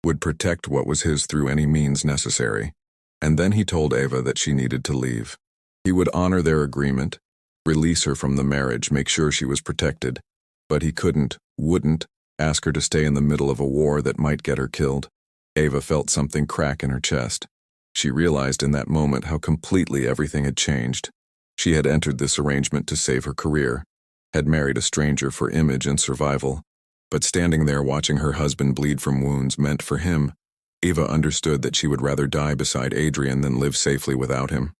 would protect what was his through any means necessary. And then he told Eva that she needed to leave. He would honor their agreement, release her from the marriage, make sure she was protected, but he wouldn't ask her to stay in the middle of a war that might get her killed. Eva felt something crack in her chest. She realized in that moment how completely everything had changed. She had entered this arrangement to save her career, had married a stranger for image and survival, but standing there watching her husband bleed from wounds meant for him, Eva understood that she would rather die beside Adrian than live safely without him.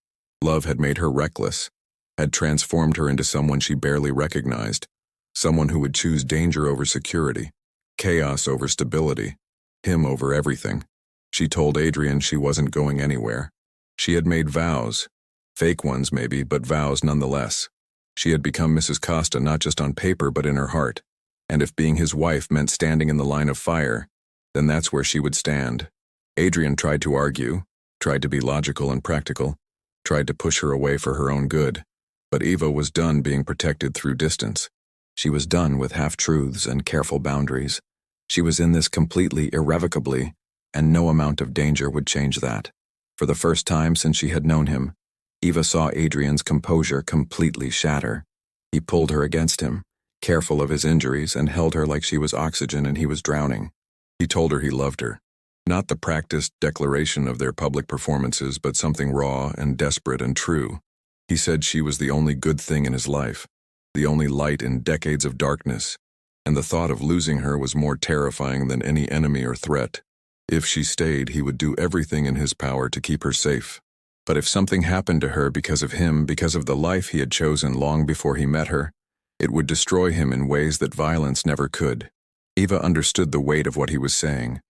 Love had made her reckless, had transformed her into someone she barely recognized, someone who would choose danger over security, chaos over stability, him over everything. She told Adrian she wasn't going anywhere. She had made vows, fake ones maybe, but vows nonetheless. She had become Mrs. Costa not just on paper but in her heart, and if being his wife meant standing in the line of fire, then that's where she would stand. Adrian tried to argue, tried to be logical and practical, tried to push her away for her own good, but Eva was done being protected through distance. She was done with half-truths and careful boundaries. She was in this completely, irrevocably, and no amount of danger would change that. For the first time since she had known him, Eva saw Adrian's composure completely shatter. He pulled her against him, careful of his injuries, and held her like she was oxygen and he was drowning. He told her he loved her. Not the practiced declaration of their public performances, but something raw and desperate and true. He said she was the only good thing in his life, the only light in decades of darkness, and the thought of losing her was more terrifying than any enemy or threat. If she stayed, he would do everything in his power to keep her safe. But if something happened to her because of him, because of the life he had chosen long before he met her, it would destroy him in ways that violence never could. Eva understood the weight of what he was saying.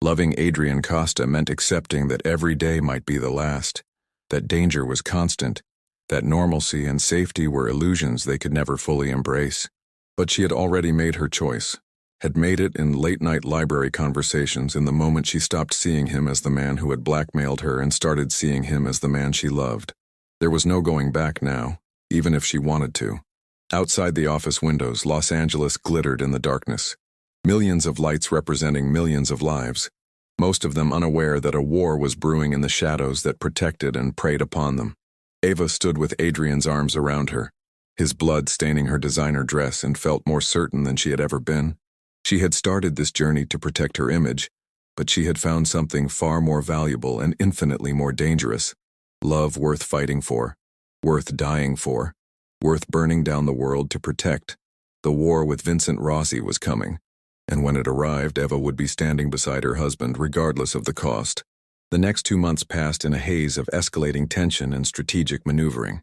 Loving Adrian Costa meant accepting that every day might be the last, that danger was constant, that normalcy and safety were illusions they could never fully embrace. But she had already made her choice, had made it in late-night library conversations in the moment she stopped seeing him as the man who had blackmailed her and started seeing him as the man she loved. There was no going back now, even if she wanted to. Outside the office windows, Los Angeles glittered in the darkness. Millions of lights representing millions of lives, most of them unaware that a war was brewing in the shadows that protected and preyed upon them. Eva stood with Adrian's arms around her, his blood staining her designer dress, and felt more certain than she had ever been. She had started this journey to protect her image, but she had found something far more valuable and infinitely more dangerous. Love worth fighting for, worth dying for. worth burning down the world to protect. The war with Vincent Rossi was coming, and when it arrived, Eva would be standing beside her husband regardless of the cost. The next 2 months passed in a haze of escalating tension and strategic maneuvering.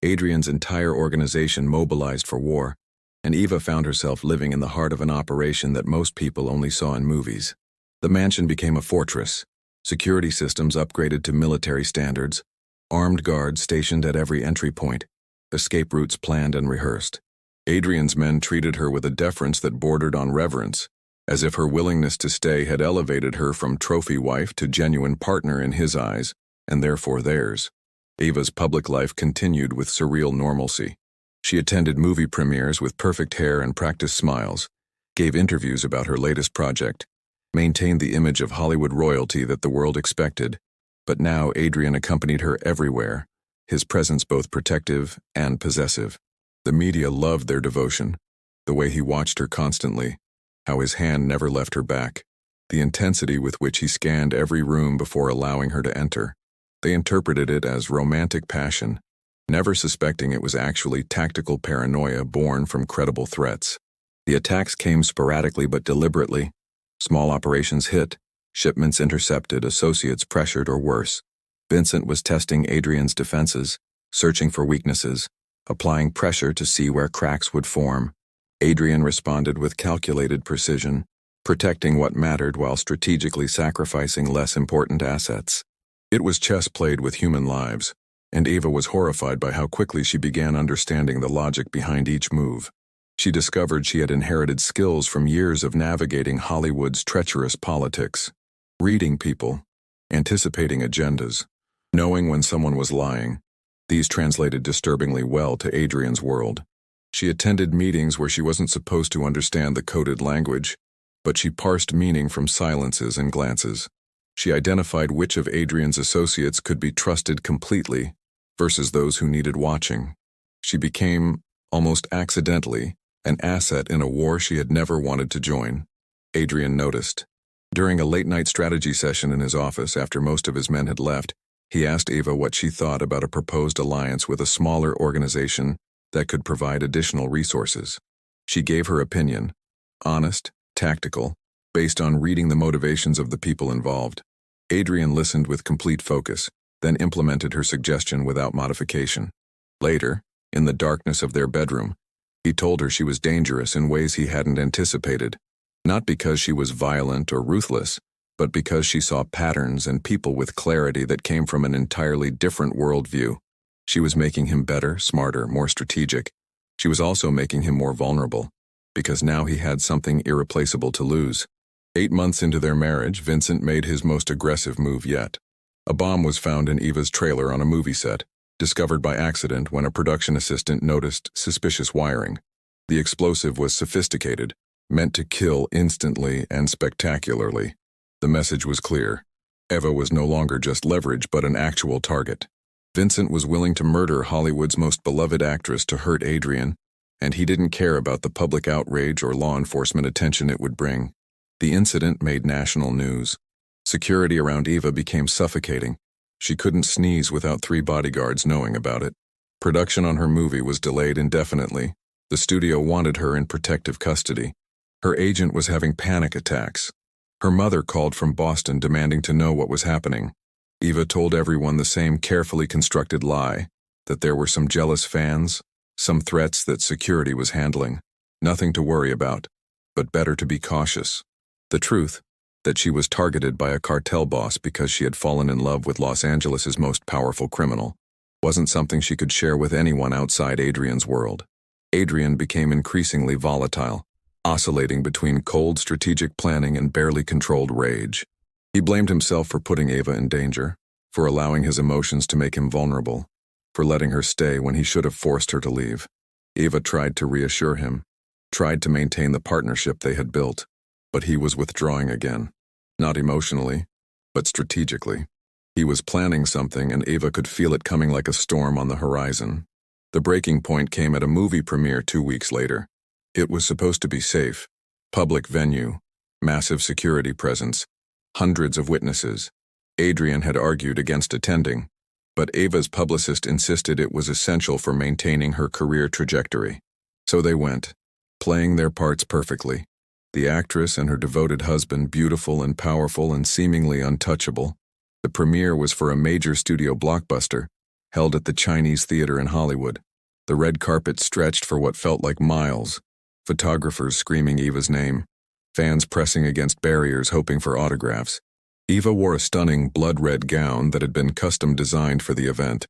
Adrian's entire organization mobilized for war, and Eva found herself living in the heart of an operation that most people only saw in movies. The mansion became a fortress, security systems upgraded to military standards, armed guards stationed at every entry point, escape routes planned and rehearsed. Adrian's men treated her with a deference that bordered on reverence, as if her willingness to stay had elevated her from trophy wife to genuine partner in his eyes, and therefore theirs. Eva's public life continued with surreal normalcy. She attended movie premieres with perfect hair and practiced smiles, gave interviews about her latest project, maintained the image of Hollywood royalty that the world expected. But now Adrian accompanied her everywhere, his presence both protective and possessive. The media loved their devotion, the way he watched her constantly, how his hand never left her back, the intensity with which he scanned every room before allowing her to enter. They interpreted it as romantic passion, never suspecting it was actually tactical paranoia born from credible threats. The attacks came sporadically but deliberately. Small operations hit, shipments intercepted, associates pressured, or worse. Vincent was testing Adrian's defenses, searching for weaknesses, applying pressure to see where cracks would form. Adrian responded with calculated precision, protecting what mattered while strategically sacrificing less important assets. It was chess played with human lives, and Eva was horrified by how quickly she began understanding the logic behind each move. She discovered she had inherited skills from years of navigating Hollywood's treacherous politics, reading people, anticipating agendas, knowing when someone was lying. These translated disturbingly well to Adrian's world. She attended meetings where she wasn't supposed to understand the coded language, but she parsed meaning from silences and glances. She identified which of Adrian's associates could be trusted completely versus those who needed watching. She became, almost accidentally, an asset in a war she had never wanted to join. Adrian noticed. During a late-night strategy session in his office after most of his men had left, he asked Eva what she thought about a proposed alliance with a smaller organization that could provide additional resources. She gave her opinion, honest, tactical, based on reading the motivations of the people involved. Adrian listened with complete focus, then implemented her suggestion without modification. Later, in the darkness of their bedroom, he told her she was dangerous in ways he hadn't anticipated, not because she was violent or ruthless, but because she saw patterns and people with clarity that came from an entirely different worldview. She was making him better, smarter, more strategic. She was also making him more vulnerable, because now he had something irreplaceable to lose. 8 months into their marriage, Vincent made his most aggressive move yet. A bomb was found in Eva's trailer on a movie set, discovered by accident when a production assistant noticed suspicious wiring. The explosive was sophisticated, meant to kill instantly and spectacularly. The message was clear. Eva was no longer just leverage but an actual target. Vincent was willing to murder Hollywood's most beloved actress to hurt Adrian, and he didn't care about the public outrage or law enforcement attention it would bring. The incident made national news. Security around Eva became suffocating. She couldn't sneeze without 3 bodyguards knowing about it. Production on her movie was delayed indefinitely. The studio wanted her in protective custody. Her agent was having panic attacks. Her mother called from Boston demanding to know what was happening. Eva told everyone the same carefully constructed lie, that there were some jealous fans, some threats that security was handling. Nothing to worry about, but better to be cautious. The truth, that she was targeted by a cartel boss because she had fallen in love with Los Angeles's most powerful criminal, wasn't something she could share with anyone outside Adrian's world. Adrian became increasingly volatile, oscillating between cold strategic planning and barely controlled rage. He blamed himself for putting Eva in danger, for allowing his emotions to make him vulnerable, for letting her stay when he should have forced her to leave. Eva tried to reassure him, tried to maintain the partnership they had built, but he was withdrawing again, not emotionally, but strategically. He was planning something and Eva could feel it coming like a storm on the horizon. The breaking point came at a movie premiere 2 weeks later. It was supposed to be safe, public venue, massive security presence, hundreds of witnesses. Adrian had argued against attending, but Eva's publicist insisted it was essential for maintaining her career trajectory. So they went, playing their parts perfectly. The actress and her devoted husband, beautiful and powerful and seemingly untouchable. The premiere was for a major studio blockbuster, held at the Chinese Theater in Hollywood. The red carpet stretched for what felt like miles, photographers screaming Eva's name, fans pressing against barriers hoping for autographs. Eva wore a stunning blood-red gown that had been custom-designed for the event,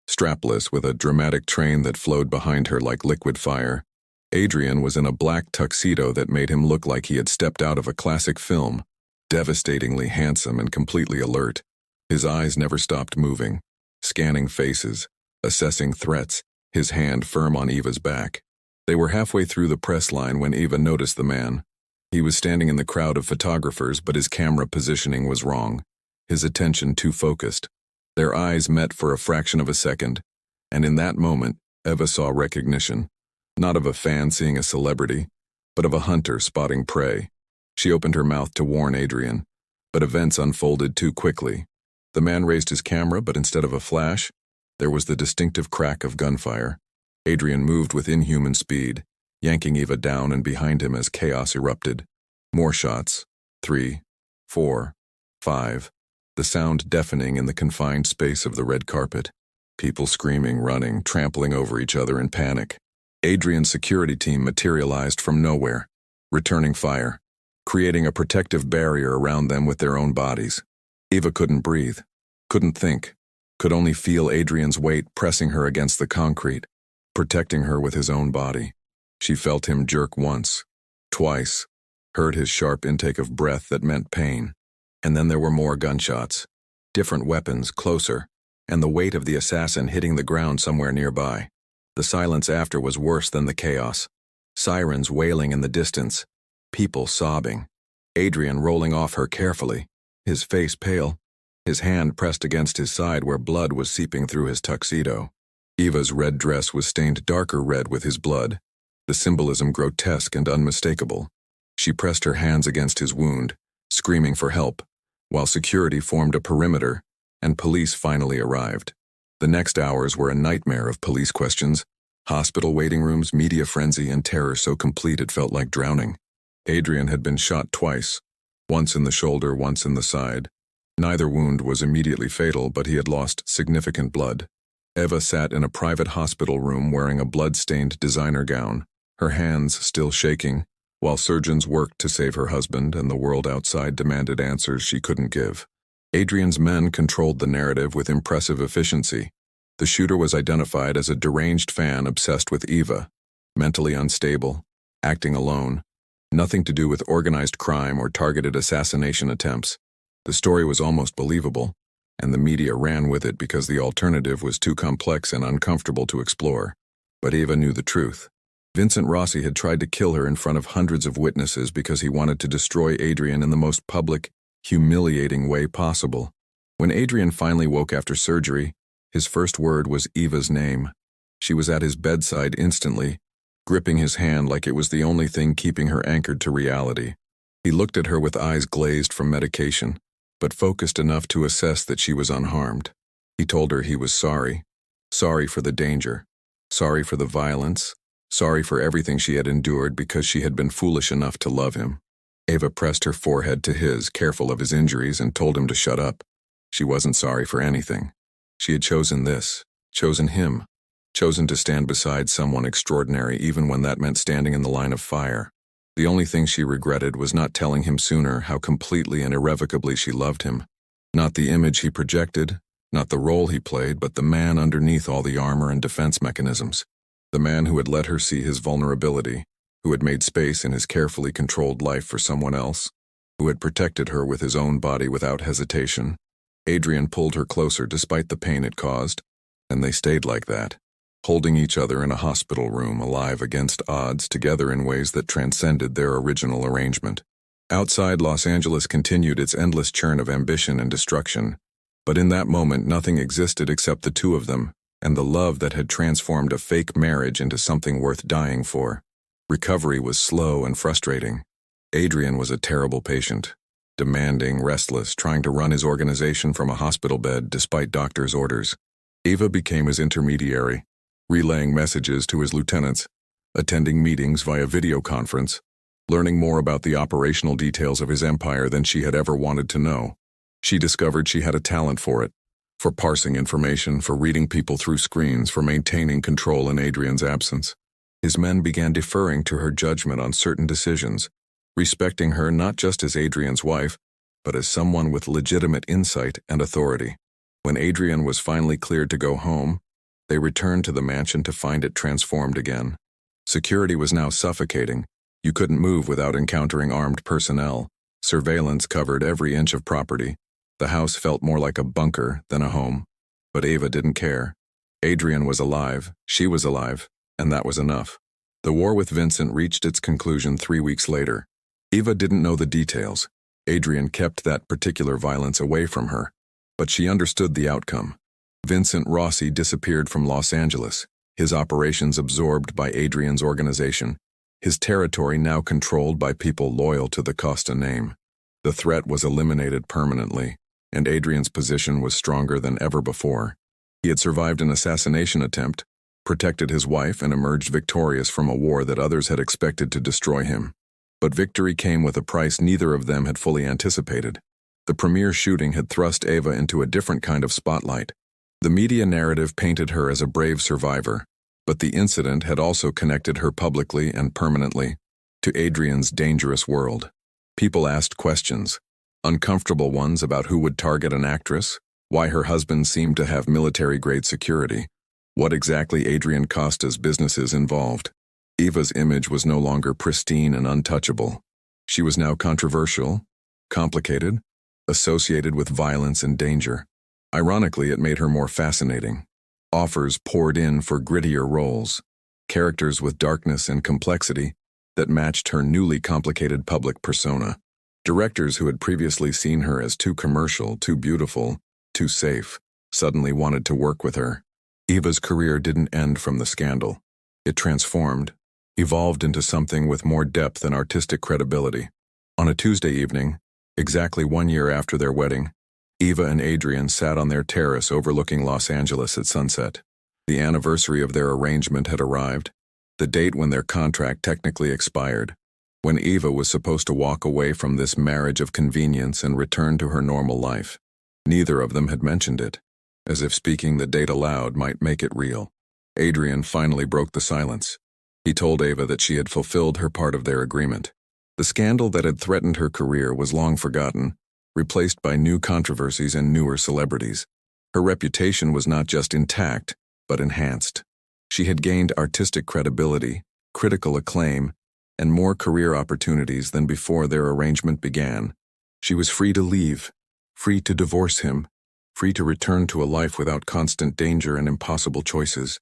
strapless with a dramatic train that flowed behind her like liquid fire. Adrian was in a black tuxedo that made him look like he had stepped out of a classic film, devastatingly handsome and completely alert. His eyes never stopped moving, scanning faces, assessing threats, his hand firm on Eva's back. They were halfway through the press line when Eva noticed the man. He was standing in the crowd of photographers, but his camera positioning was wrong, his attention too focused. Their eyes met for a fraction of a second, and in that moment, Eva saw recognition, not of a fan seeing a celebrity, but of a hunter spotting prey. She opened her mouth to warn Adrian, but events unfolded too quickly. The man raised his camera, but instead of a flash, there was the distinctive crack of gunfire. Adrian moved with inhuman speed, yanking Eva down and behind him as chaos erupted. More shots. 3, 4, 5. The sound deafening in the confined space of the red carpet. People screaming, running, trampling over each other in panic. Adrian's security team materialized from nowhere, returning fire, creating a protective barrier around them with their own bodies. Eva couldn't breathe, couldn't think, could only feel Adrian's weight pressing her against the concrete, protecting her with his own body. She felt him jerk once, twice, heard his sharp intake of breath that meant pain. And then there were more gunshots, different weapons, closer, and the weight of the assassin hitting the ground somewhere nearby. The silence after was worse than the chaos. Sirens wailing in the distance, people sobbing. Adrian rolling off her carefully, his face pale, his hand pressed against his side where blood was seeping through his tuxedo. Eva's red dress was stained darker red with his blood, the symbolism grotesque and unmistakable. She pressed her hands against his wound, screaming for help, while security formed a perimeter and police finally arrived. The next hours were a nightmare of police questions, hospital waiting rooms, media frenzy, and terror so complete it felt like drowning. Adrian had been shot twice, once in the shoulder, once in the side. Neither wound was immediately fatal, but he had lost significant blood. Eva sat in a private hospital room wearing a blood-stained designer gown, her hands still shaking, while surgeons worked to save her husband and the world outside demanded answers she couldn't give. Adrian's men controlled the narrative with impressive efficiency. The shooter was identified as a deranged fan obsessed with Eva, mentally unstable, acting alone, nothing to do with organized crime or targeted assassination attempts. The story was almost believable, and the media ran with it because the alternative was too complex and uncomfortable to explore. But Eva knew the truth. Vincent Rossi had tried to kill her in front of hundreds of witnesses because he wanted to destroy Adrian in the most public, humiliating way possible. When Adrian finally woke after surgery, his first word was Eva's name. She was at his bedside instantly, gripping his hand like it was the only thing keeping her anchored to reality. He looked at her with eyes glazed from medication, but focused enough to assess that she was unharmed. He told her he was sorry. Sorry for the danger. Sorry for the violence. Sorry for everything she had endured because she had been foolish enough to love him. Eva pressed her forehead to his, careful of his injuries, and told him to shut up. She wasn't sorry for anything. She had chosen this, chosen him, chosen to stand beside someone extraordinary even when that meant standing in the line of fire. The only thing she regretted was not telling him sooner how completely and irrevocably she loved him. Not the image he projected, not the role he played, but the man underneath all the armor and defense mechanisms. The man who had let her see his vulnerability, who had made space in his carefully controlled life for someone else, who had protected her with his own body without hesitation. Adrian pulled her closer despite the pain it caused, and they stayed like that, holding each other in a hospital room, alive against odds, together in ways that transcended their original arrangement. Outside, Los Angeles continued its endless churn of ambition and destruction, but in that moment nothing existed except the two of them, and the love that had transformed a fake marriage into something worth dying for. Recovery was slow and frustrating. Adrian was a terrible patient, demanding, restless, trying to run his organization from a hospital bed despite doctors' orders. Eva became his intermediary, relaying messages to his lieutenants, attending meetings via video conference, learning more about the operational details of his empire than she had ever wanted to know. She discovered she had a talent for it, for parsing information, for reading people through screens, for maintaining control in Adrian's absence. His men began deferring to her judgment on certain decisions, respecting her not just as Adrian's wife, but as someone with legitimate insight and authority. When Adrian was finally cleared to go home, they returned to the mansion to find it transformed again. Security was now suffocating. You couldn't move without encountering armed personnel. Surveillance covered every inch of property. The house felt more like a bunker than a home. But Eva didn't care. Adrian was alive, she was alive, and that was enough. The war with Vincent reached its conclusion 3 weeks later. Eva didn't know the details. Adrian kept that particular violence away from her. But she understood the outcome. Vincent Rossi disappeared from Los Angeles, his operations absorbed by Adrian's organization, his territory now controlled by people loyal to the Costa name. The threat was eliminated permanently, and Adrian's position was stronger than ever before. He had survived an assassination attempt, protected his wife, and emerged victorious from a war that others had expected to destroy him. But victory came with a price neither of them had fully anticipated. The premiere shooting had thrust Eva into a different kind of spotlight. The media narrative painted her as a brave survivor, but the incident had also connected her publicly and permanently to Adrian's dangerous world. People asked questions, uncomfortable ones about who would target an actress, why her husband seemed to have military-grade security, what exactly Adrian Costa's businesses involved. Eva's image was no longer pristine and untouchable. She was now controversial, complicated, associated with violence and danger. Ironically, it made her more fascinating. Offers poured in for grittier roles, characters with darkness and complexity that matched her newly complicated public persona. Directors who had previously seen her as too commercial, too beautiful, too safe, suddenly wanted to work with her. Eva's career didn't end from the scandal. It transformed, evolved into something with more depth and artistic credibility. On a Tuesday evening, exactly 1 year after their wedding, Eva and Adrian sat on their terrace overlooking Los Angeles at sunset. The anniversary of their arrangement had arrived, the date when their contract technically expired, when Eva was supposed to walk away from this marriage of convenience and return to her normal life. Neither of them had mentioned it, as if speaking the date aloud might make it real. Adrian finally broke the silence. He told Eva that she had fulfilled her part of their agreement. The scandal that had threatened her career was long forgotten, replaced by new controversies and newer celebrities. Her reputation was not just intact, but enhanced. She had gained artistic credibility, critical acclaim, and more career opportunities than before their arrangement began. She was free to leave, free to divorce him, free to return to a life without constant danger and impossible choices.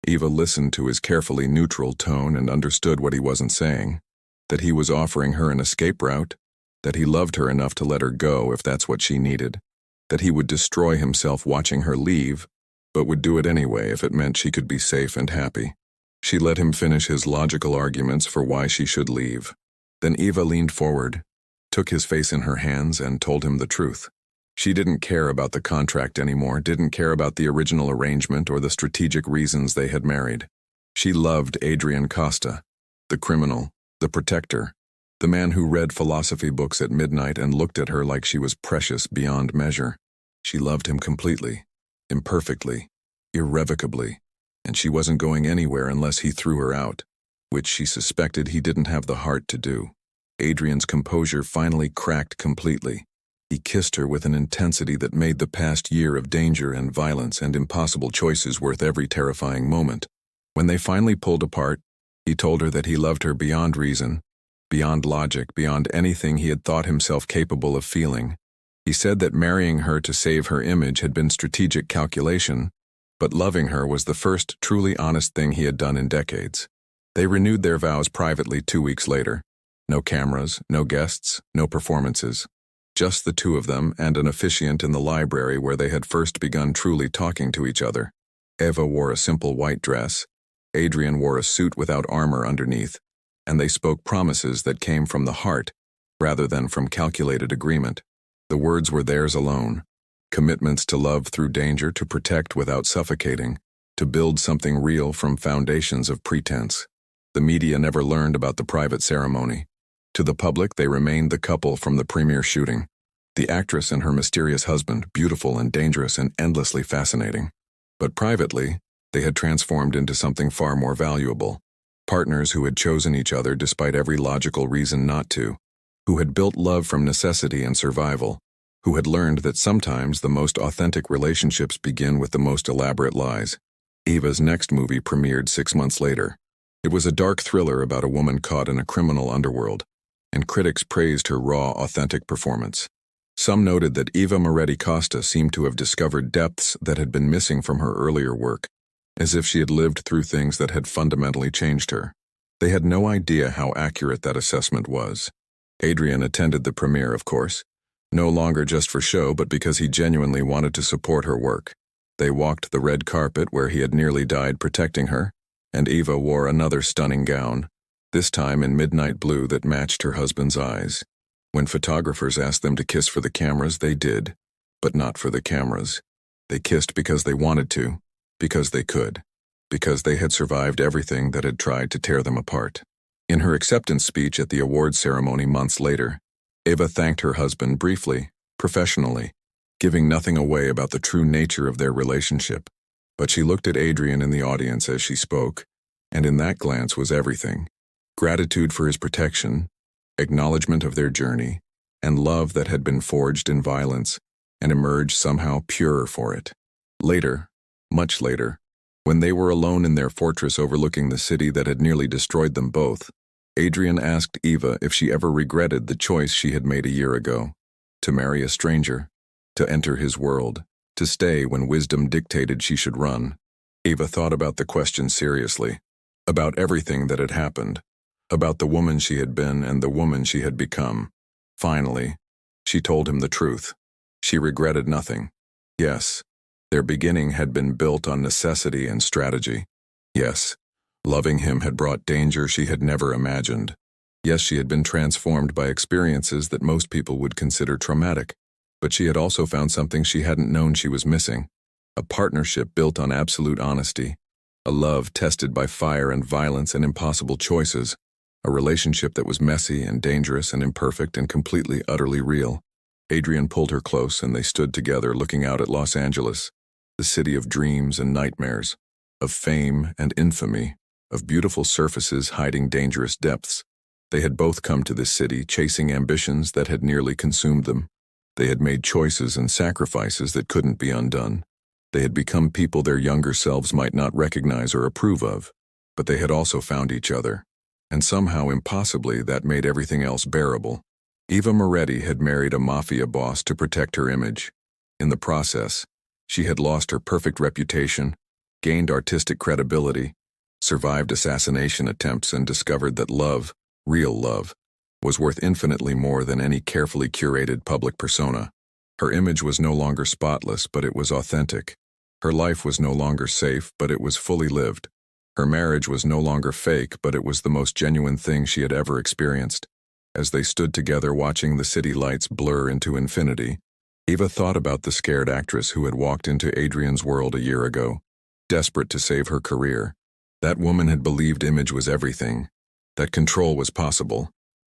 Eva listened to his carefully neutral tone and understood what he wasn't saying, that he was offering her an escape route, that he loved her enough to let her go if that's what she needed, that he would destroy himself watching her leave, but would do it anyway if it meant she could be safe and happy. She let him finish his logical arguments for why she should leave. Then Eva leaned forward, took his face in her hands, and told him the truth. She didn't care about the contract anymore, didn't care about the original arrangement or the strategic reasons they had married. She loved Adrian Costa, the criminal, the protector, the man who read philosophy books at midnight and looked at her like she was precious beyond measure. She loved him completely, imperfectly, irrevocably, and she wasn't going anywhere unless he threw her out, which she suspected he didn't have the heart to do. Adrian's composure finally cracked completely. He kissed her with an intensity that made the past year of danger and violence and impossible choices worth every terrifying moment. When they finally pulled apart, he told her that he loved her beyond reason, beyond logic, beyond anything he had thought himself capable of feeling. He said that marrying her to save her image had been strategic calculation, but loving her was the first truly honest thing he had done in decades. They renewed their vows privately 2 weeks later. No cameras, no guests, no performances. Just the two of them and an officiant in the library where they had first begun truly talking to each other. Eva wore a simple white dress. Adrian wore a suit without armor underneath, and they spoke promises that came from the heart rather than from calculated agreement. The words were theirs alone, Commitments to love through danger, to protect without suffocating, to build something real from foundations of pretense. The media never learned about the private ceremony. To the public, they remained the couple from the premiere shooting. The actress and her mysterious husband, beautiful and dangerous and endlessly fascinating. But privately, they had transformed into something far more valuable. Partners who had chosen each other despite every logical reason not to. Who had built love from necessity and survival. Who had learned that sometimes the most authentic relationships begin with the most elaborate lies. Eva's next movie premiered 6 months later. It was a dark thriller about a woman caught in a criminal underworld, and critics praised her raw, authentic performance. Some noted that Eva Moretti Costa seemed to have discovered depths that had been missing from her earlier work, as if she had lived through things that had fundamentally changed her. They had no idea how accurate that assessment was. Adrian attended the premiere, of course, no longer just for show but because he genuinely wanted to support her work. They walked the red carpet where he had nearly died protecting her, and Eva wore another stunning gown, this time in midnight blue that matched her husband's eyes. When photographers asked them to kiss for the cameras, they did, but not for the cameras. They kissed because they wanted to, because they could, because they had survived everything that had tried to tear them apart. In her acceptance speech at the awards ceremony months later, Eva thanked her husband briefly, professionally, giving nothing away about the true nature of their relationship. But she looked at Adrian in the audience as she spoke, and in that glance was everything. Gratitude for his protection, acknowledgement of their journey, and love that had been forged in violence and emerged somehow purer for it. Later, much later, when they were alone in their fortress overlooking the city that had nearly destroyed them both, Adrian asked Eva if she ever regretted the choice she had made a year ago, to marry a stranger, to enter his world, to stay when wisdom dictated she should run. Eva thought about the question seriously, about everything that had happened, about the woman she had been and the woman she had become. Finally, she told him the truth. She regretted nothing. Yes, their beginning had been built on necessity and strategy. Yes, loving him had brought danger she had never imagined. Yes, she had been transformed by experiences that most people would consider traumatic. But she had also found something she hadn't known she was missing. A partnership built on absolute honesty. A love tested by fire and violence and impossible choices. A relationship that was messy and dangerous and imperfect and completely, utterly real. Adrian pulled her close and they stood together looking out at Los Angeles, the city of dreams and nightmares, of fame and infamy, of beautiful surfaces hiding dangerous depths. They had both come to this city chasing ambitions that had nearly consumed them. They had made choices and sacrifices that couldn't be undone. They had become people their younger selves might not recognize or approve of, but they had also found each other. And somehow, impossibly, that made everything else bearable. Eva Moretti had married a Mafia boss to protect her image. In the process, she had lost her perfect reputation, gained artistic credibility, survived assassination attempts, and discovered that love, real love, was worth infinitely more than any carefully curated public persona. Her image was no longer spotless, but it was authentic. Her life was no longer safe, but it was fully lived. Her marriage was no longer fake, but it was the most genuine thing she had ever experienced. As they stood together watching the city lights blur into infinity, Eva thought about the scared actress who had walked into Adrian's world a year ago, desperate to save her career. That woman had believed image was everything, that control was possible,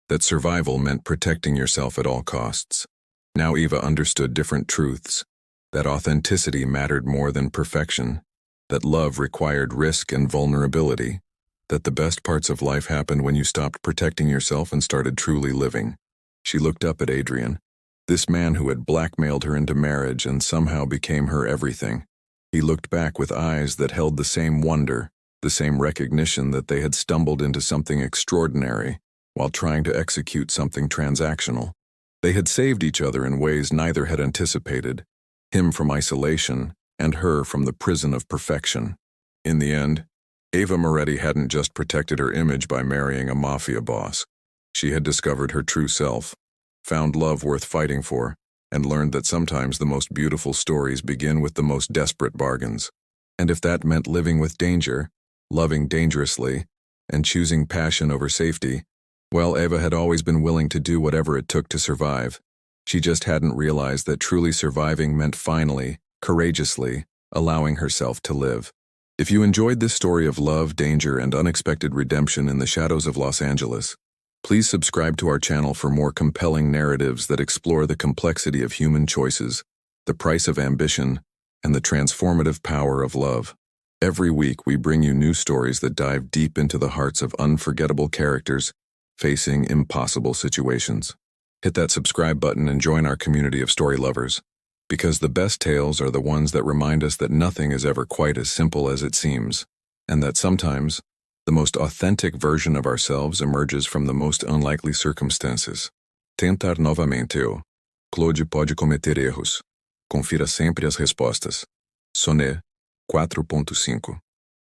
that survival meant protecting yourself at all costs. Now Eva understood different truths, that authenticity mattered more than perfection, that love required risk and vulnerability, that the best parts of life happened when you stopped protecting yourself and started truly living. She looked up at Adrian, this man who had blackmailed her into marriage and somehow became her everything. He looked back with eyes that held the same wonder, the same recognition that they had stumbled into something extraordinary while trying to execute something transactional. They had saved each other in ways neither had anticipated, him from isolation and her from the prison of perfection. In the end, Eva Moretti hadn't just protected her image by marrying a Mafia boss. She had discovered her true self, found love worth fighting for, and learned that sometimes the most beautiful stories begin with the most desperate bargains. And if that meant living with danger, loving dangerously, and choosing passion over safety, well, Eva had always been willing to do whatever it took to survive. She just hadn't realized that truly surviving meant finally, courageously, allowing herself to live. If you enjoyed this story of love, danger, and unexpected redemption in the shadows of Los Angeles, please subscribe to our channel for more compelling narratives that explore the complexity of human choices, the price of ambition, and the transformative power of love. Every week, we bring you new stories that dive deep into the hearts of unforgettable characters facing impossible situations. Hit that subscribe button and join our community of story lovers, because the best tales are the ones that remind us that nothing is ever quite as simple as it seems, and that sometimes the most authentic version of ourselves emerges from the most unlikely circumstances. Tentar novamente o. Claude pode cometer erros. Confira sempre as respostas. Sonnet 4.5